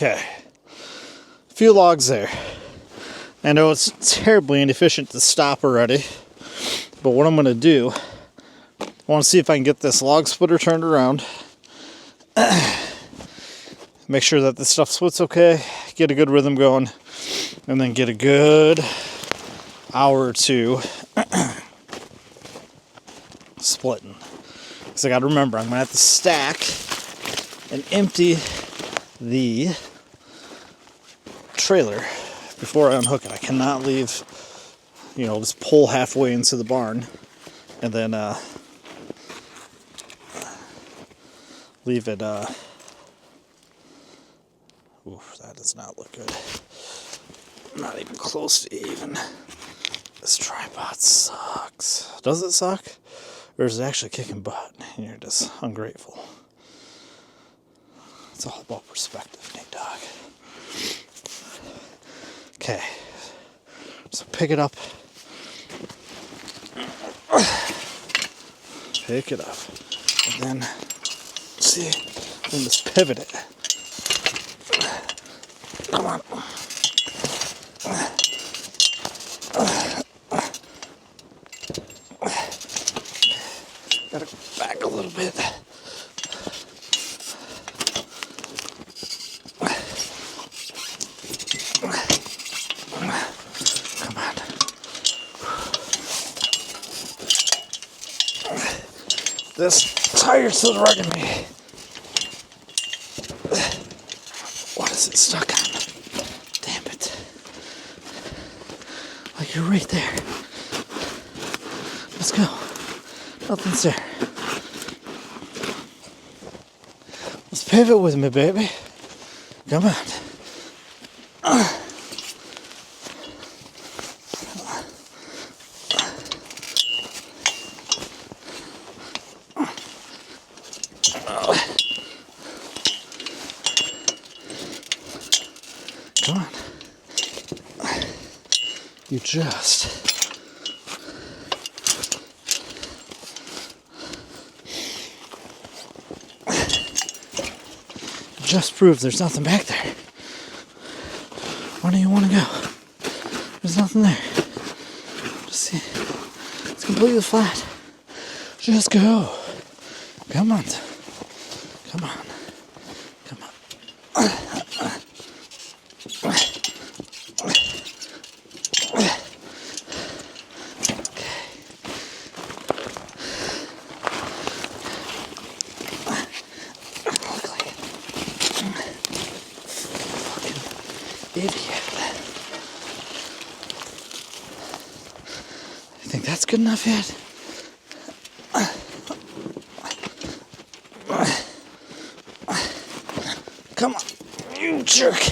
Okay, a few logs there. I know it's terribly inefficient to stop already, but what I'm going to do, I want to see if I can get this log splitter turned around, make sure that the stuff splits okay, get a good rhythm going, and then get a good hour or two splitting. Because I got to remember, I'm going to have to stack and empty the trailer before I unhook it. I cannot leave, just pull halfway into the barn and then leave it. Oof, that does not look good. Not even close to even. This tripod sucks. Does it suck? Or is it actually kicking butt? And you're just ungrateful. It's all about perspective, Nate Dog. Okay. So pick it up. Pick it up. And then, see, then just pivot it. Come on. Gotta go back a little bit. Come on. this tire to the right of me. What is it stuck on? Damn it. Like you're right there. Let's go. Nothing's there. Let's pivot with me, baby. Come on. Come on. You just proved there's nothing back there. Why do you want to go? There's nothing there. Just see. It's completely flat. Just go. Come on. Come on. Come on. Idiot. You think that's good enough yet? Come on, you jerk.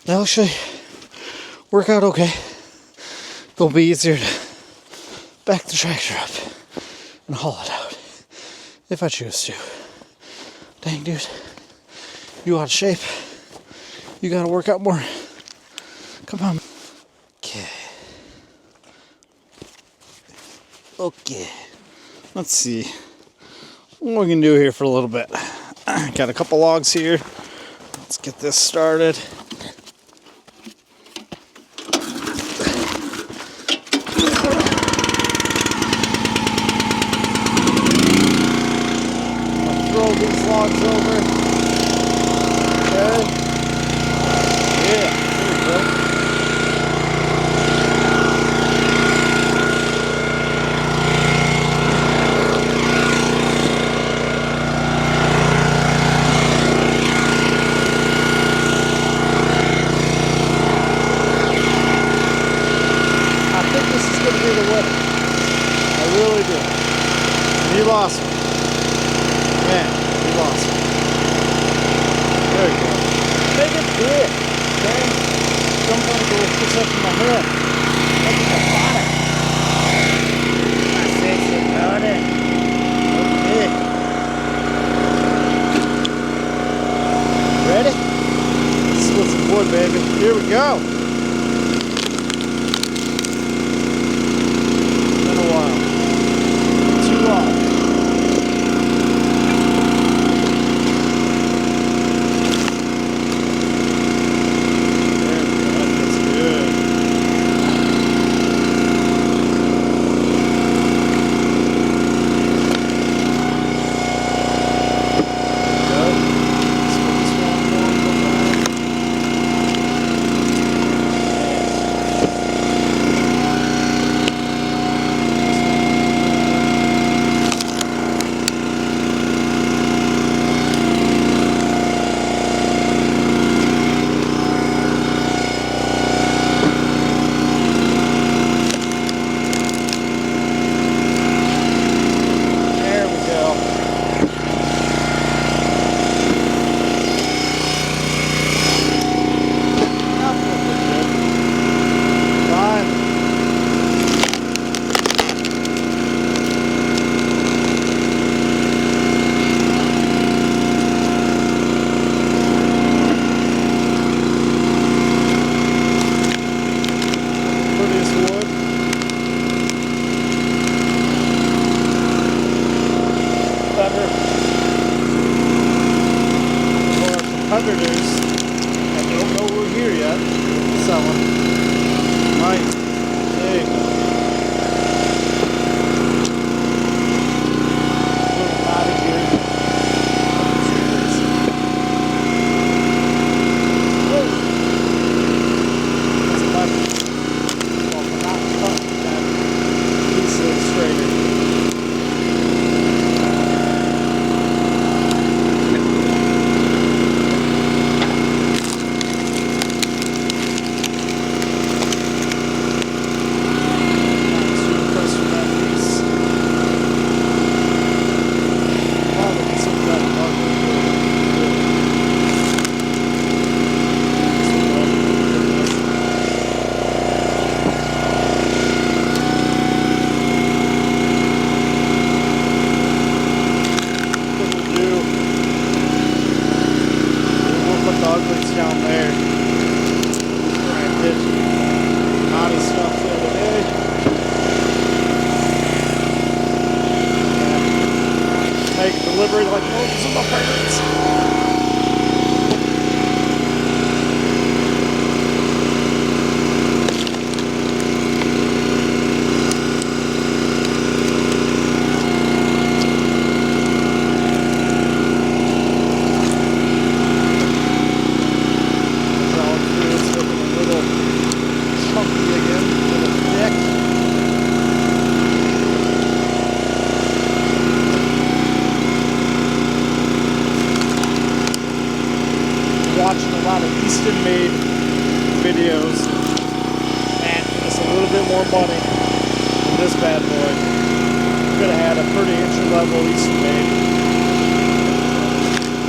That'll actually work out okay. It'll be easier to back the tractor up and haul it out if I choose to. Dang, dude. You out of shape. You gotta work out more. Come on. Okay. Okay. Let's see what we can do here for a little bit. Got a couple logs here. Let's get this started. Throw these logs over. Okay. Yeah, there we go. I think this is going to be the winner. I really do. He lost me. Man, he lost me. There you go. Make it good. Okay? Sometimes it will push up in my head. Look at the bottom. My sexy body. Okay. Ready? Let's split some wood, baby. Here we go. Been a while. Too long. critters that don't know we're here yet. Sell them. Right. Hey. Little body here. Whoa. That's a button. Well, we're not cutting that piece a little straighter. Down there. I did naughty stuff the other day. Yeah. Make a delivery like Moses and my parents. Watching a lot of Easton-made videos, and just a little bit more money than this bad boy. Could have had a pretty entry-level Easton-made.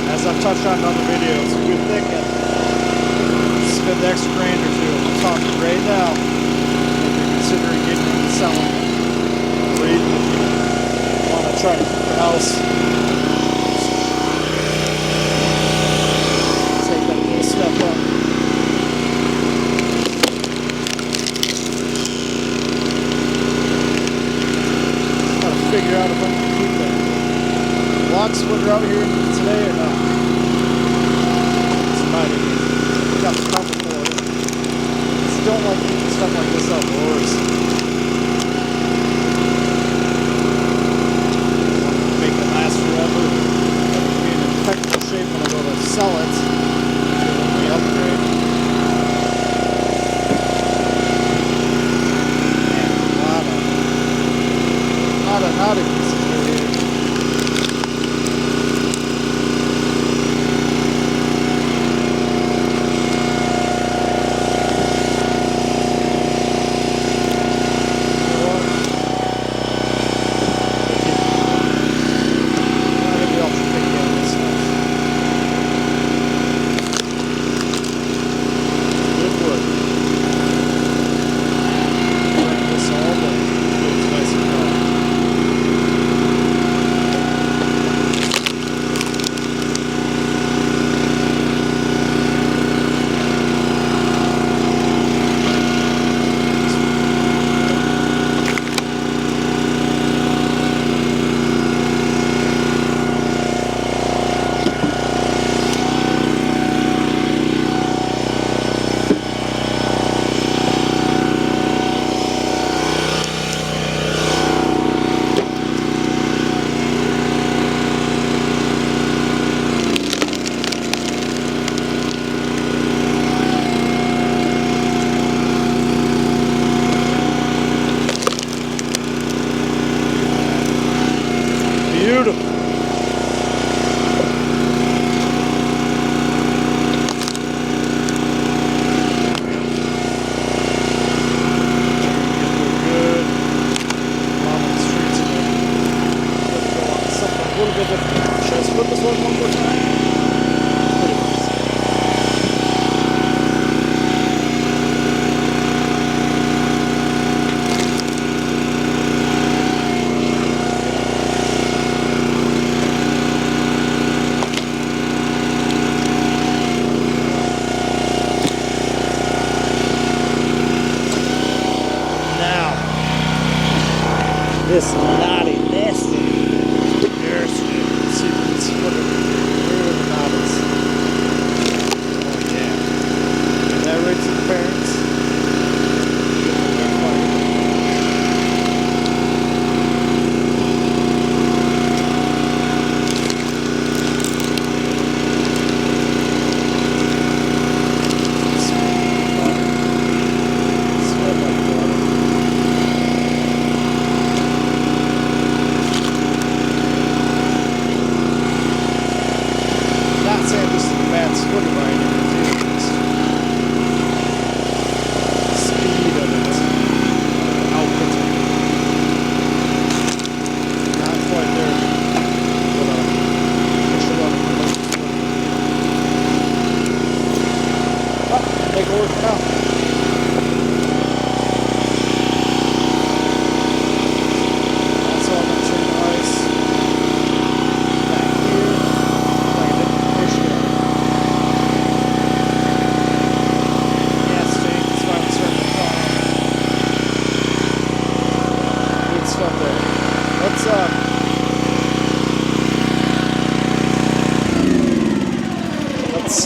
As I've touched on in other videos, if you're thinking, spend the extra grand or two. I'm talking right now. If you're considering getting into selling it, or even if you want to try to keep your house. Step up. Gotta figure out if I'm gonna keep that block splitter out here today or not. It's my idea. Got the cover for it. Just don't like keeping stuff like this outdoors. Make it last forever. Be in impeccable shape when I go to sell it. Upgrade. Man, a lot of naughty pieces right here. Beautiful. Good. On the streets again. Let's go on to something a little bit different. Should I split this one more time? This naughty, nasty. Here's see if we can split it. Where are the knobbies?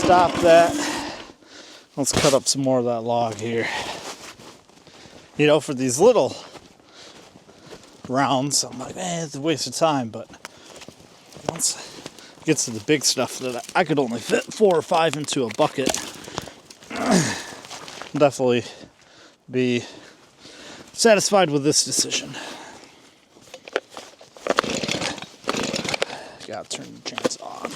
stop that. Let's cut up some more of that log here. You know, for these little rounds, I'm like, man, it's a waste of time. But once it gets to the big stuff that I could only fit 4 or 5 into a bucket, definitely be satisfied with this decision. Gotta turn the chainsaw on.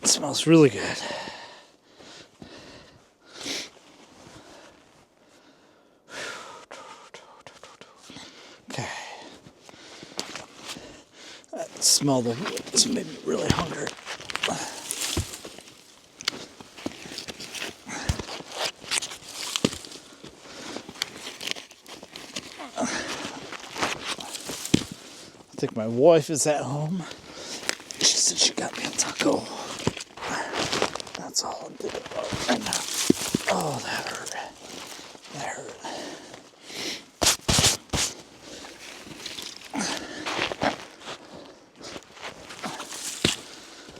It smells really good. Okay. That smell of the wood has made me really hungry. I think my wife is at home. She said she got me a taco. That's all I'm thinking about right now. Oh, that hurt. That hurt.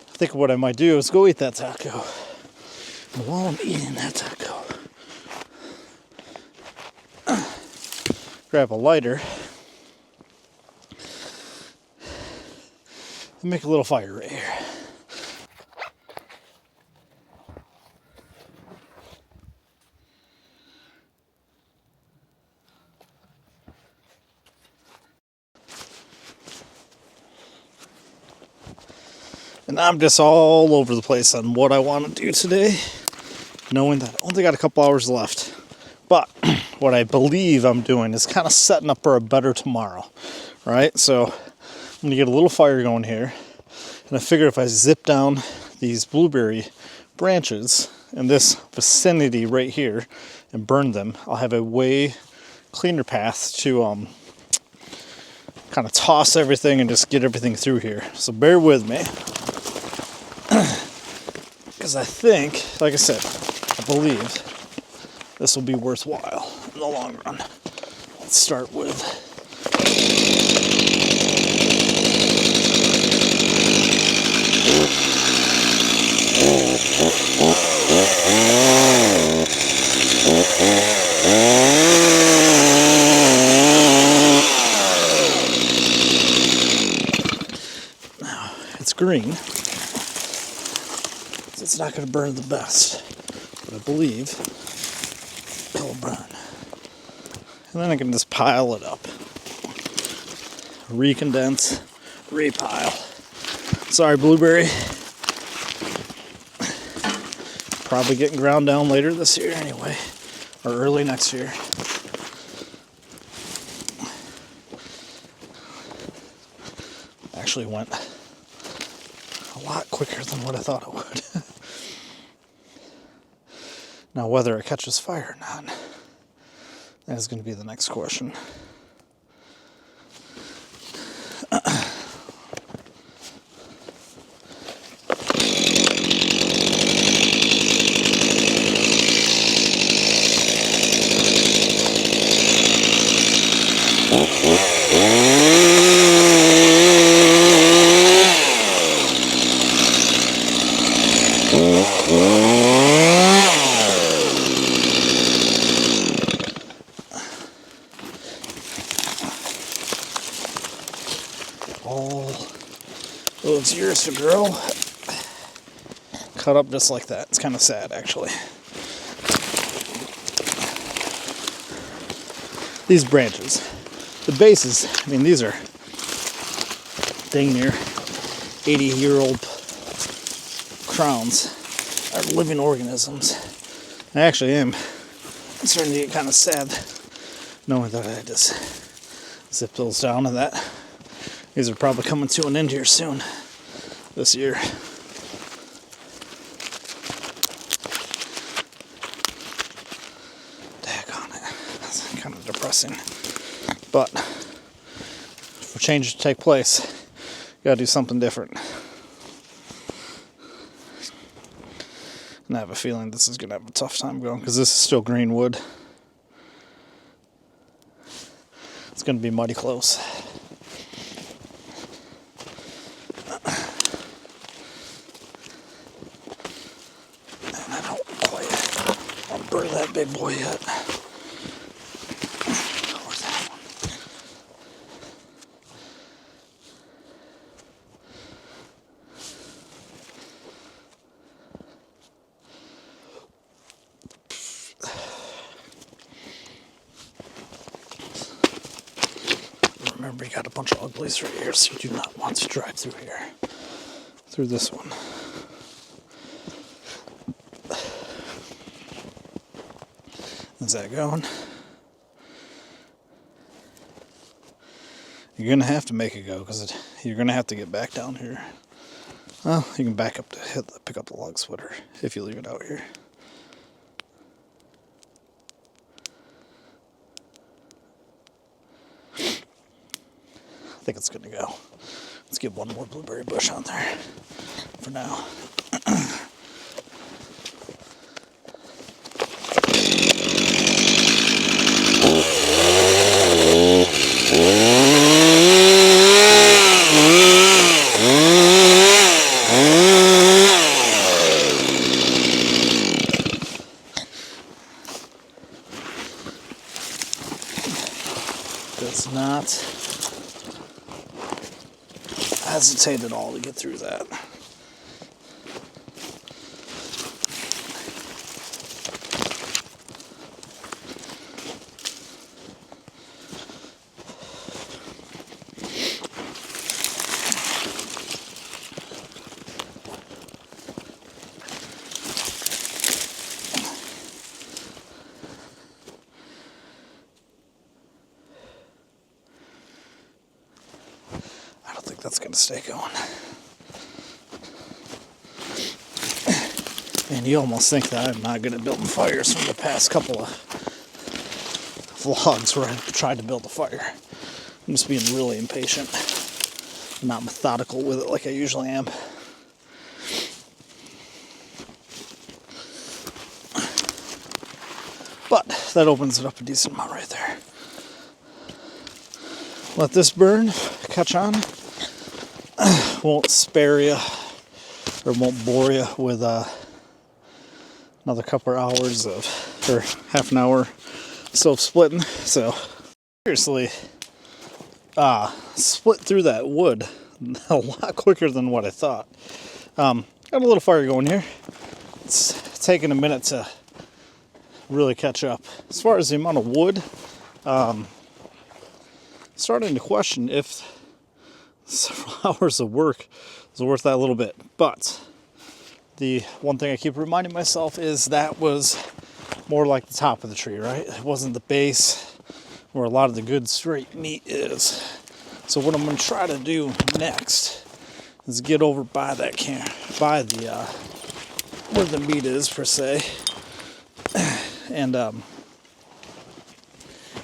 I think what I might do is go eat that taco. And while I'm eating that taco, grab a lighter and make a little fire right here. And I'm just all over the place on what I want to do today, knowing that I only got a couple hours left. But what I believe I'm doing is kind of setting up for a better tomorrow, right? So I'm going to get a little fire going here. And I figure if I zip down these blueberry branches in this vicinity right here and burn them, I'll have a way cleaner path to kind of toss everything and just get everything through here. So bear with me. Because I think, like I said, I believe this will be worthwhile in the long run. Let's start with now it's green. It's not going to burn the best, but I believe it'll burn. And then I can just pile it up. Recondense, repile. Sorry, blueberry. Probably getting ground down later this year anyway, or early next year. Actually went a lot quicker than what I thought it would. Now, whether it catches fire or not, that is going to be the next question. All those years to grow, cut up just like that. It's kind of sad, actually. These branches, the bases, I mean, these are dang near 80-year-old crowns, are living organisms. I actually am starting to get kind of sad knowing that I just zip those down and that these are probably coming to an end here soon this year. Daggone it. That's kind of depressing. But for change to take place, you gotta do something different. And I have a feeling this is gonna have a tough time going because this is still green wood. It's gonna be mighty close. Burn that big boy yet. Where's that one? Remember, you got a bunch of uglies right here, so you do not want to drive through here. Through this one. Is that going? You're going to have to make it go because you're going to have to get back down here. Well, you can back up to pick up the log splitter if you leave it out here. I think it's going to go. Let's get one more blueberry bush on there for now. Does not hesitate at all to get through that. That's going to stay going. And you almost think that I'm not good at building fires from the past couple of vlogs where I tried to build a fire. I'm just being really impatient. I'm not methodical with it like I usually am. But that opens it up a decent amount right there. Let this burn, catch on. Won't spare you, or won't bore you with another couple hours of, or half an hour self splitting. So seriously, split through that wood a lot quicker than what I thought. Got a little fire going here. It's taking a minute to really catch up. As far as the amount of wood, starting to question if several hours of work is worth that little bit. But the one thing I keep reminding myself is that was more like the top of the tree, right? It wasn't the base where a lot of the good straight meat is. So what I'm going to try to do next is get over by that by the where the meat is per se, and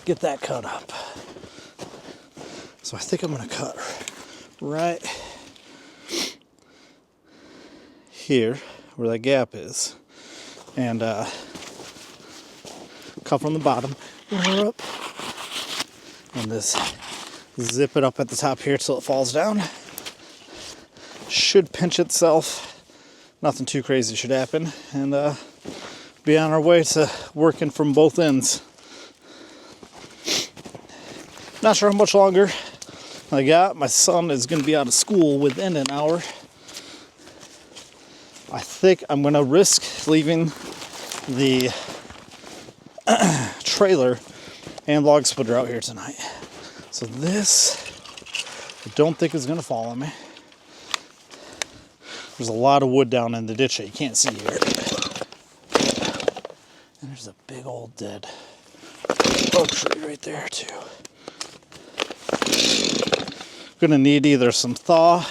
get that cut up. So I think I'm going to cut right here where that gap is, and cut from the bottom up, and this zip it up at the top here till it falls down. Should pinch itself. Nothing too crazy should happen, and be on our way to working from both ends. Not sure how much longer I got. My son is going to be out of school within an hour. I think I'm going to risk leaving the trailer and log splitter out here tonight. So this, I don't think is going to fall on me. There's a lot of wood down in the ditch that you can't see here. And there's a big old dead oak tree right there too. Gonna need either some thaw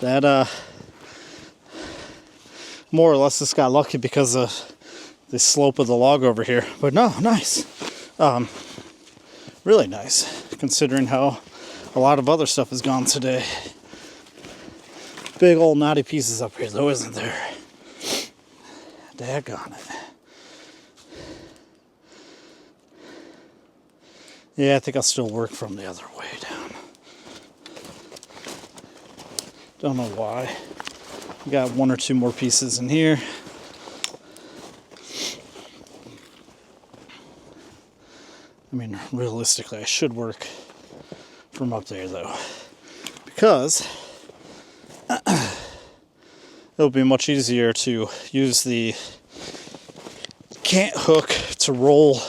that more or less just got lucky because of the slope of the log over here. But no, nice. Really nice, considering how a lot of other stuff has gone today. Big old knotty pieces up here though, isn't there? Daggone it. Yeah, I think I'll still work from the other way down. Don't know why. Got one or two more pieces in here. I mean, realistically, I should work from up there though. because it'll be much easier to use the cant hook to roll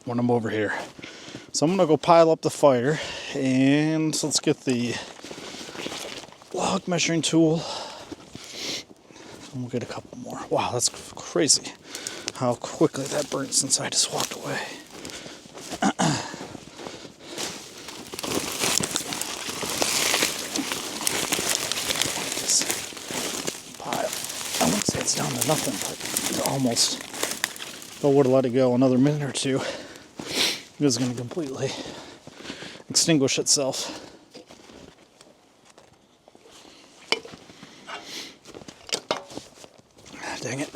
when I'm over here. So I'm gonna go pile up the fire, and let's get the log measuring tool. And we'll get a couple more. Wow, that's crazy how quickly that burnt since I just walked away. Pile. I wouldn't say it's down to nothing, but it's almost. If I would have let it go another minute or two, it was going to completely extinguish itself. Dang it.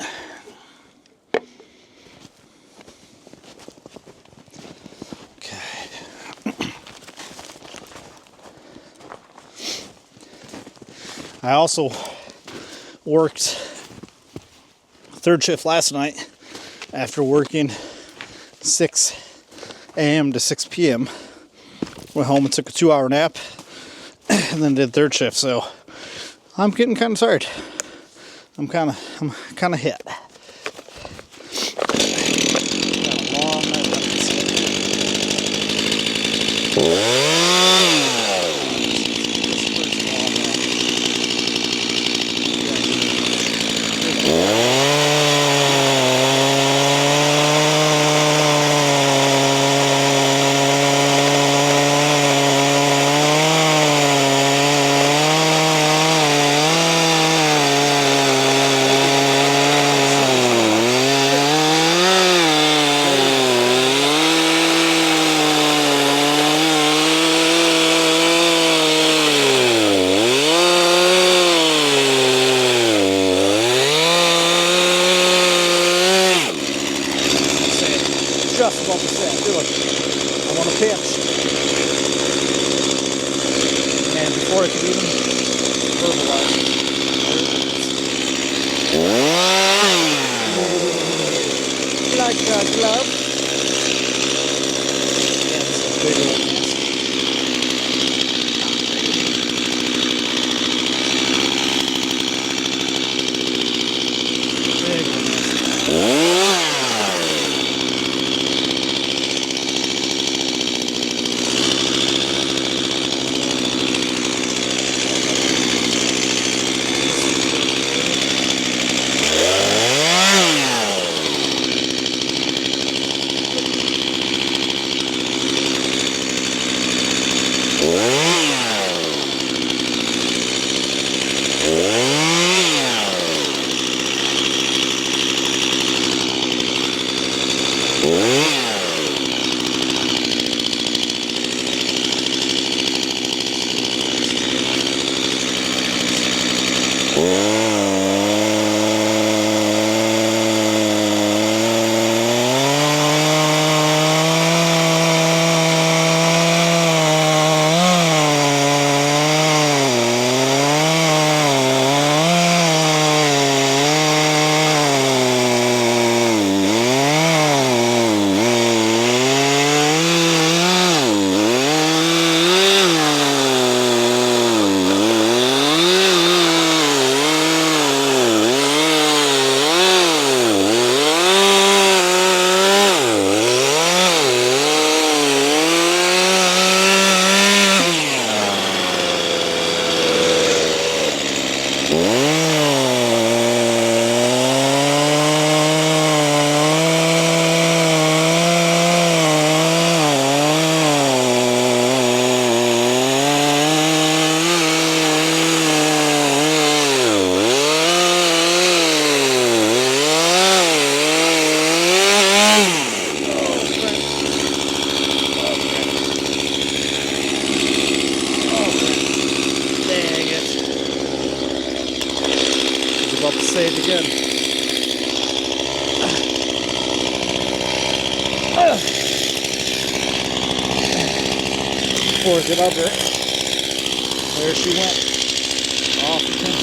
Okay. I also worked third shift last night after working 6 a.m. to 6 p.m. Went home and took a 2-hour nap and then did third shift, so I'm getting kind of tired. I'm kind of hit. Got a long night left. Just about the same. Do it. I want to pinch. And before I could even verbalize it, like a glove. And it's a big old mess. Big old mess. About to say it again. Before I get over it, there she went. Off the pin.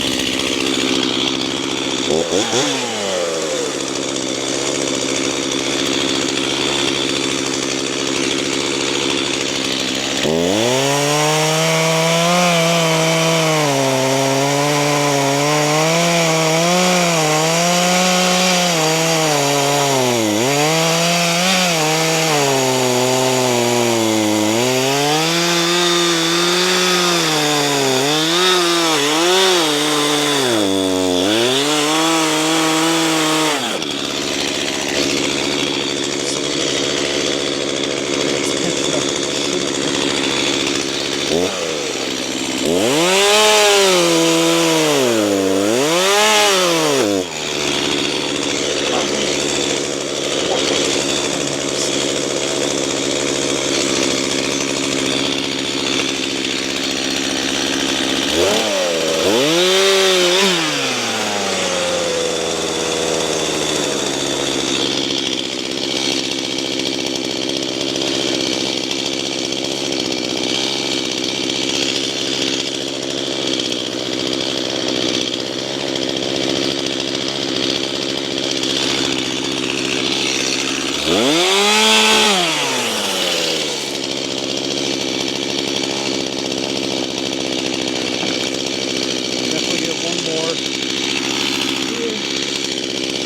Definitely get one more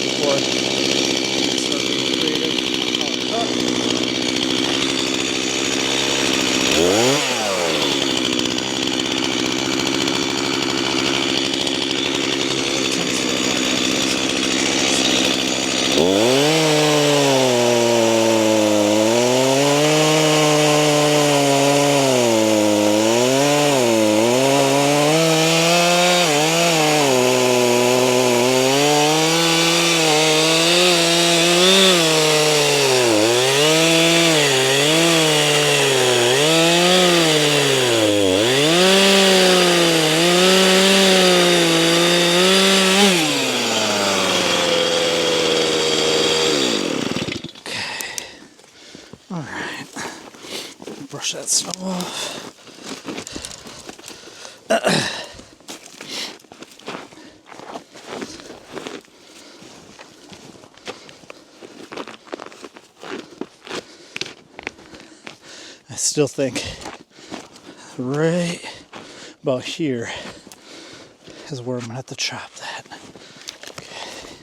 before I start being creative. Brush that snow off. I still think right about here is where I'm gonna have to chop that. Okay.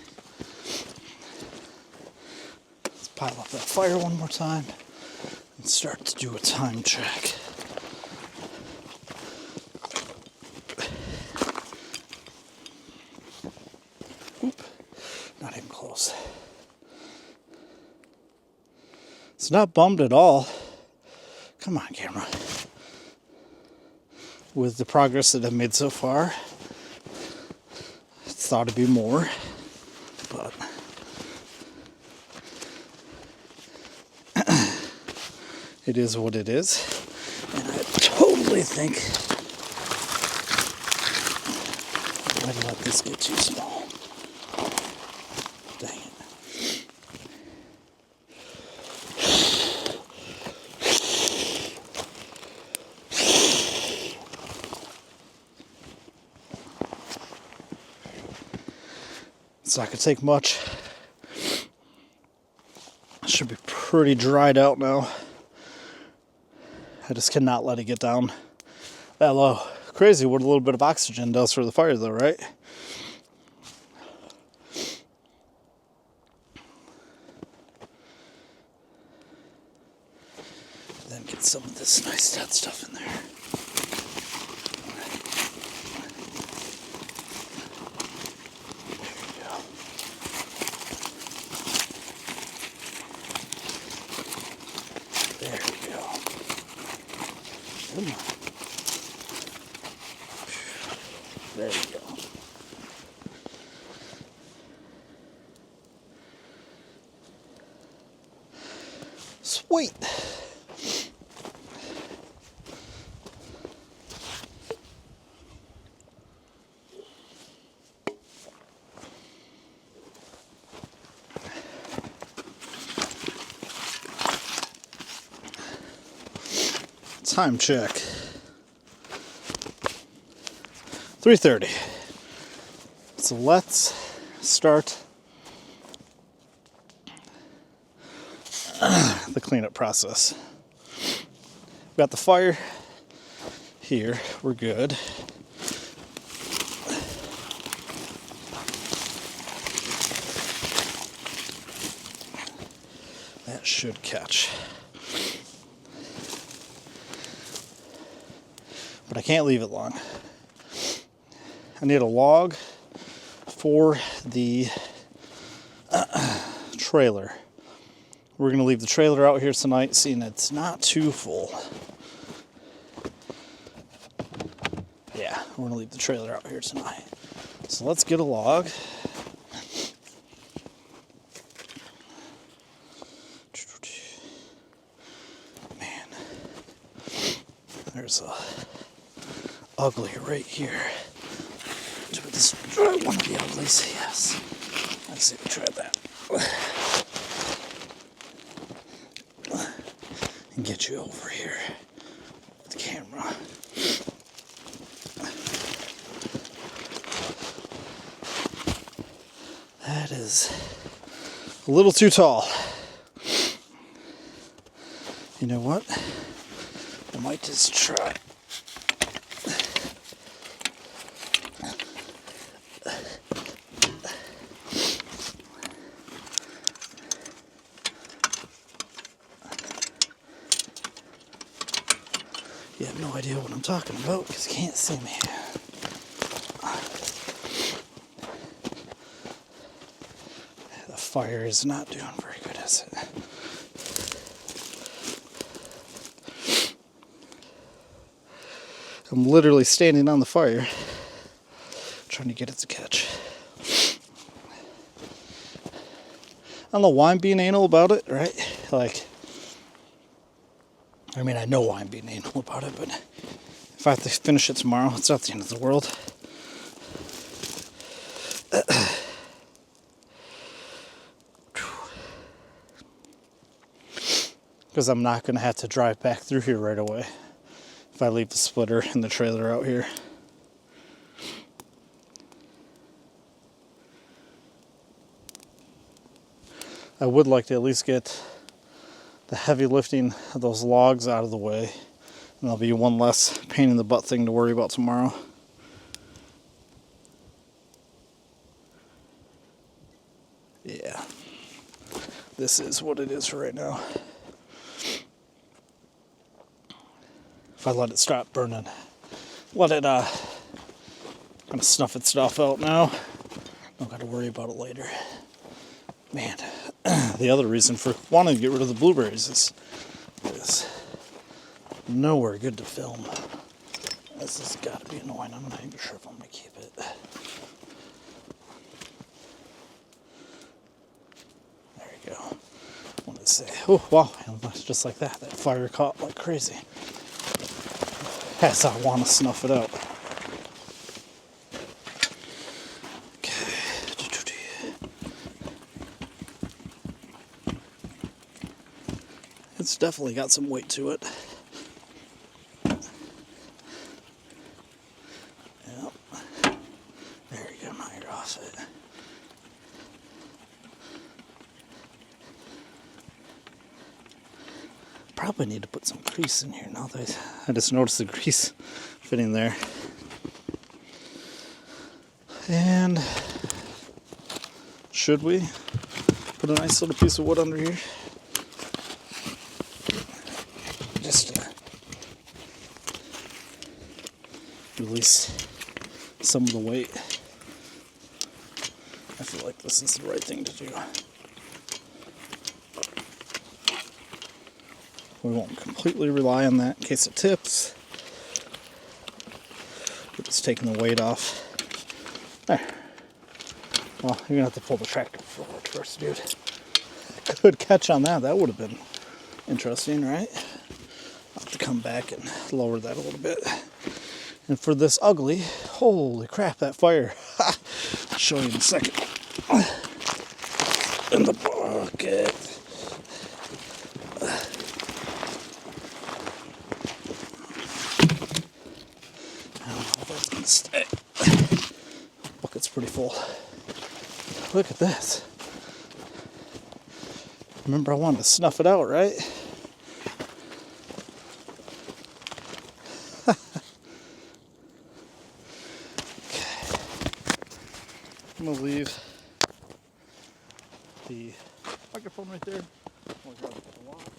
Let's pile up that fire one more time and start to do a time check. Oop, not even close. It's not bummed at all. Come on, camera. With the progress that I've made so far, I thought it'd be more, but it is what it is. And I totally think I'm going to let this get too small. Dang it. It's not going to take much. It should be pretty dried out now. I just cannot let it get down that low. Crazy what a little bit of oxygen does for the fire though, right? Then get some of this nice dead stuff in there. There we go. Come on. There we go. Sweet. Time check. 3:30. So let's start the cleanup process. We've got the fire here. We're good. That should catch. But I can't leave it long. I need a log for the trailer. We're going to leave the trailer out here tonight, seeing it's not too full. Yeah, we're going to leave the trailer out here tonight. So let's get a log. Man, there's a ugly right here. Try one of the uglies, yes. Let's see if we try that. And get you over here with the camera. That is a little too tall. You know what? I might just try. You have no idea what I'm talking about because you can't see me. The fire is not doing very good, is it? I'm literally standing on the fire trying to get it to catch. I don't know why I'm being anal about it, right? Like, I mean, I know why I'm being anal about it, but if I have to finish it tomorrow, it's not the end of the world. Because I'm not going to have to drive back through here right away if I leave the splitter and the trailer out here. I would like to at least get the heavy lifting of those logs out of the way, and there'll be one less pain in the butt thing to worry about tomorrow. Yeah, this is what it is for right now. If I let it stop burning, let it kind of snuff its stuff out now, don't got to worry about it later. Man, the other reason for wanting to get rid of the blueberries is nowhere good to film. This has got to be annoying. I'm not even sure if I'm going to keep it. There you go. I wanted to say, oh wow, just like that. That fire caught like crazy. As I want to snuff it out. It's definitely got some weight to it. Yep. There you go, now you're off it. Probably need to put some grease in here now that I just noticed the grease fitting there. And should we put a nice little piece of wood under here? Just to release some of the weight. I feel like this is the right thing to do. We won't completely rely on that in case it tips. We're just taking the weight off. There. Well, you're gonna have to pull the tractor forward first, dude. Good catch on that. That would have been interesting, right? I'll have to come back and lower that a little bit. And for this ugly, holy crap, that fire. I'll show you in a second. In the bucket. I don't know if that's gonna stay. Bucket's pretty full. Look at this. Remember, I wanted to snuff it out, right? I'm gonna leave the microphone right there. I'll grab a couple logs.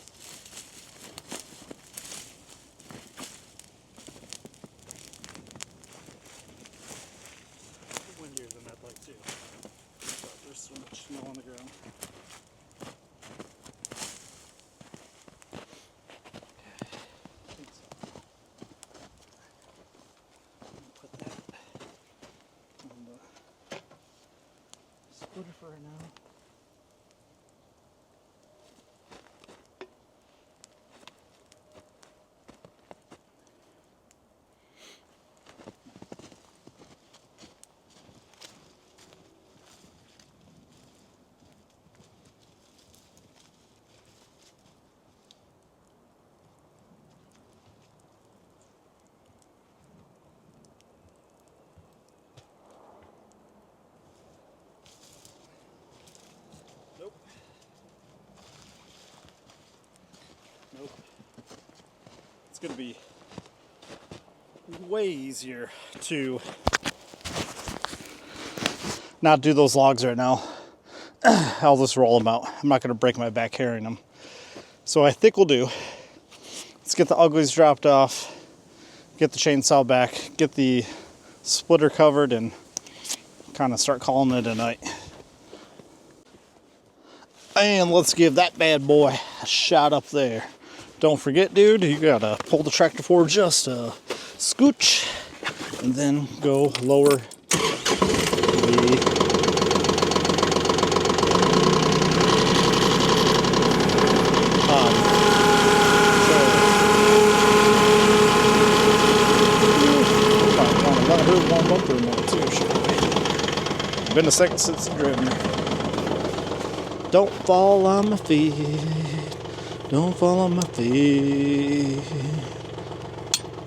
It's windier than I'd like to. But there's so much snow on the ground. I think so. Put that on the splitter for right now. Nope. Nope. going to be way easier to not do those logs right now. I'll just roll them out. I'm not going to break my back carrying them. So I think we'll do, let's get the uglies dropped off, get the chainsaw back, get the splitter covered, and kind of start calling it a night. And let's give that bad boy a shot up there. Don't forget, dude, you gotta pull the tractor forward just a scooch, and then go lower the warm up there more too, shall we? Been a second since I've driven. Don't fall on my feet. Don't fall on my feet.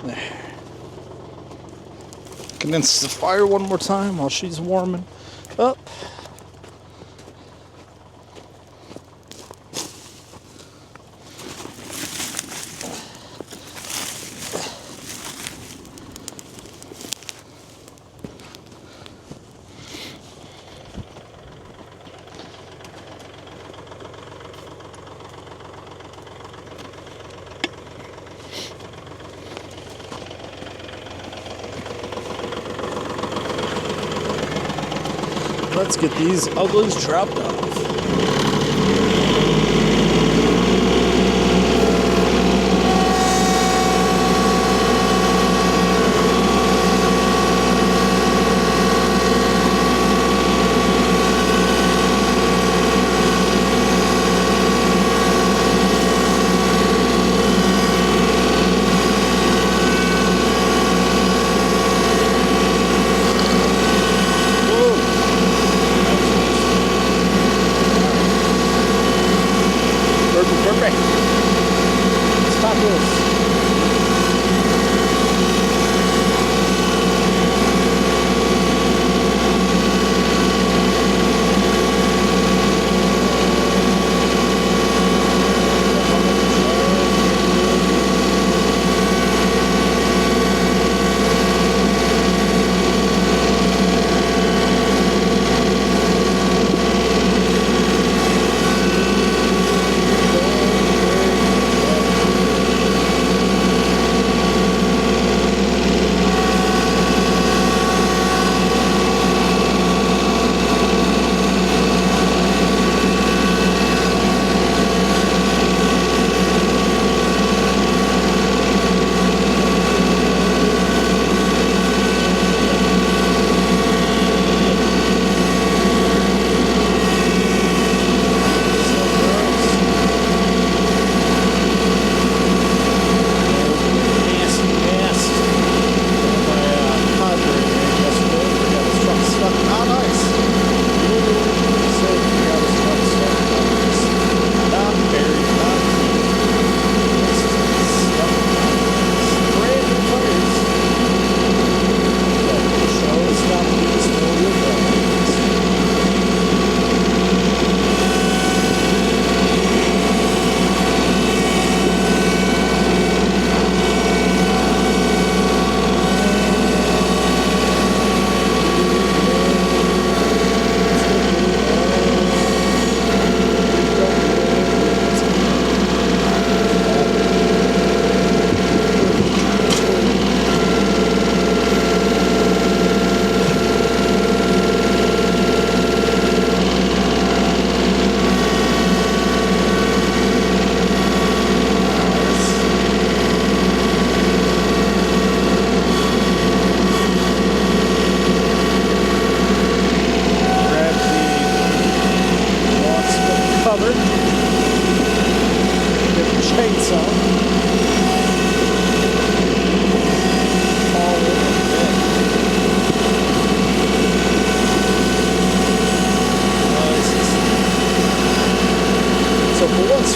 There. Condense the fire one more time while she's warming up. Let's get these uglies dropped off.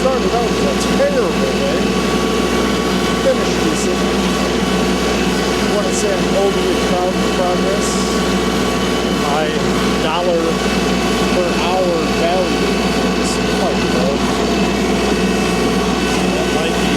started out as a terrible day, finished decently. I want to say I'm overly proud of the progress. My dollar per hour value is quite low. That might be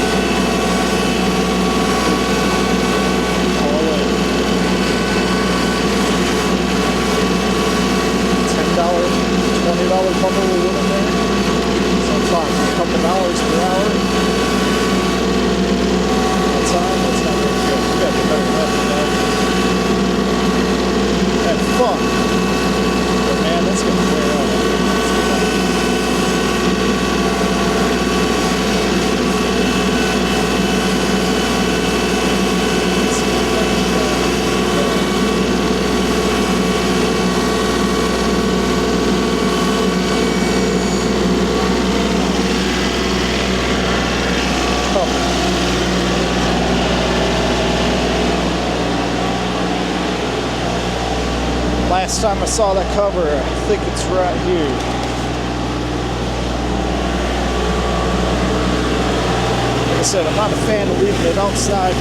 last time I saw that cover, I think it's right here. Like I said, I'm not a fan of leaving it outside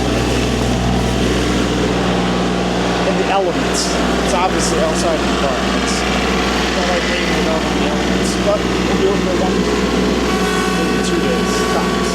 in the elements. It's obviously outside the environments. I don't like leaving it out in the elements, but we'll do it for 1, maybe 2 days tops.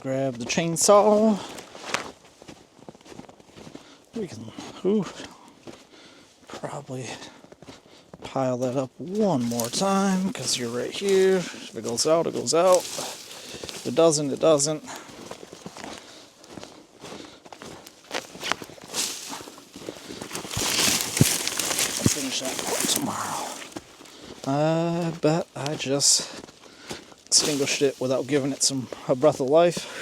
Grab the chainsaw. We can probably pile that up one more time because you're right here. If it goes out, it goes out. If it doesn't, it doesn't. I'll finish that part tomorrow. I bet I just extinguished it without giving it a breath of life.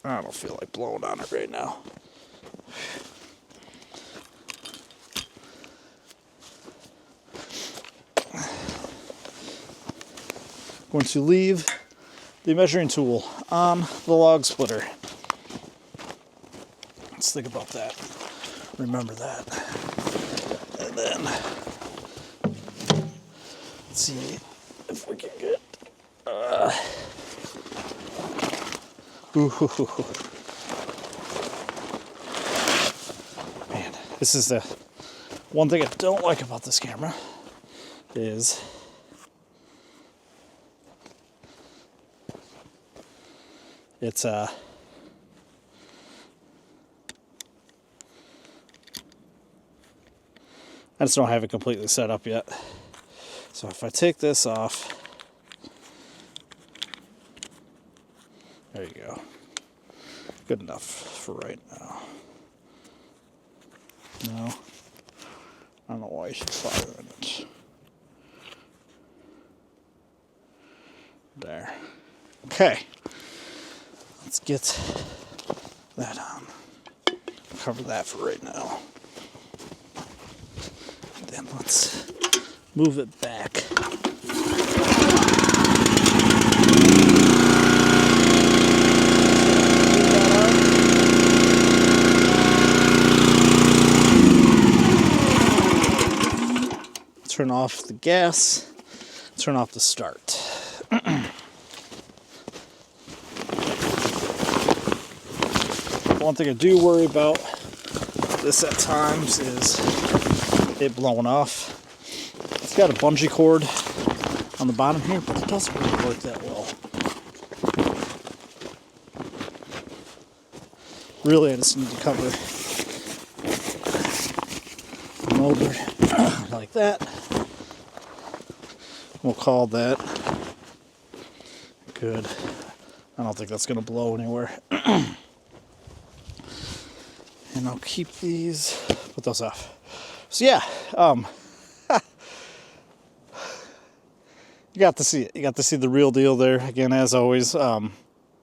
I don't feel like blowing on it right now. Going to leave the measuring tool on the log splitter. Let's think about that. Remember that. And then let's see if we can get. Man, this is the one thing I don't like about this camera is it's I just don't have it completely set up yet. So if I take this off, there you go. Good enough for right now. No, I don't know why you should fire in it. There. Okay. Let's get that on. Cover that for right now. And then let's move it back. Turn off the gas, turn off the start. One thing I do worry about this at times is it blowing off. It's got a bungee cord on the bottom here, but it doesn't really work that well. Really, I just need to cover the motor like that. We'll call that good. I don't think that's going to blow anywhere. And I'll keep these, put those off. So yeah, you got to see it. You got to see the real deal there. Again, as always, I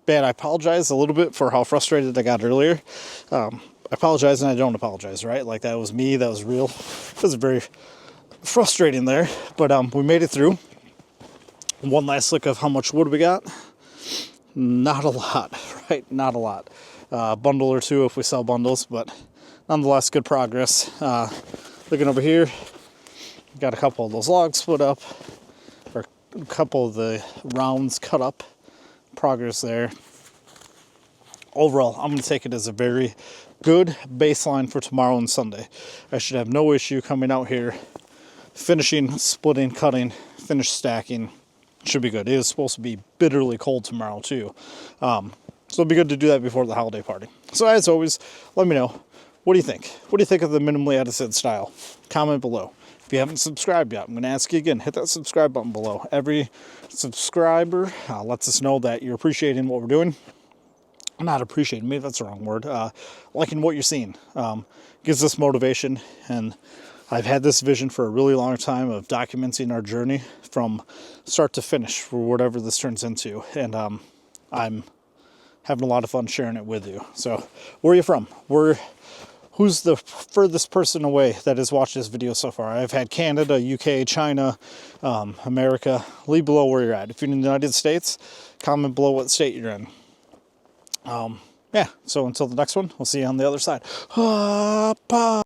apologize a little bit for how frustrated I got earlier. I apologize and I don't apologize, right? Like that was me, that was real. It was very frustrating there, but we made it through. One last look of how much wood we got. Not a lot, right? Not a lot. Bundle or two if we sell bundles, but nonetheless, good progress. Looking over here, got a couple of those logs split up, or a couple of the rounds cut up progress there. Overall, I'm going to take it as a very good baseline for tomorrow and Sunday. I should have no issue coming out here, finishing, splitting, cutting, finish stacking. Should be good. It is supposed to be bitterly cold tomorrow too. So it'll be good to do that before the holiday party. So as always, let me know. What do you think? What do you think of the minimally edited style? Comment below. If you haven't subscribed yet, I'm going to ask you again, hit that subscribe button below. Every subscriber lets us know that you're appreciating what we're doing. Not appreciating, maybe that's the wrong word. Liking what you're seeing. Gives us motivation, and I've had this vision for a really long time of documenting our journey from start to finish for whatever this turns into. And I'm having a lot of fun sharing it with you. So where are you from? Who's the furthest person away that has watched this video so far? I've had Canada, UK, China, America. Leave below where you're at. If you're in the United States, comment below what state you're in. Yeah, so until the next one, we'll see you on the other side.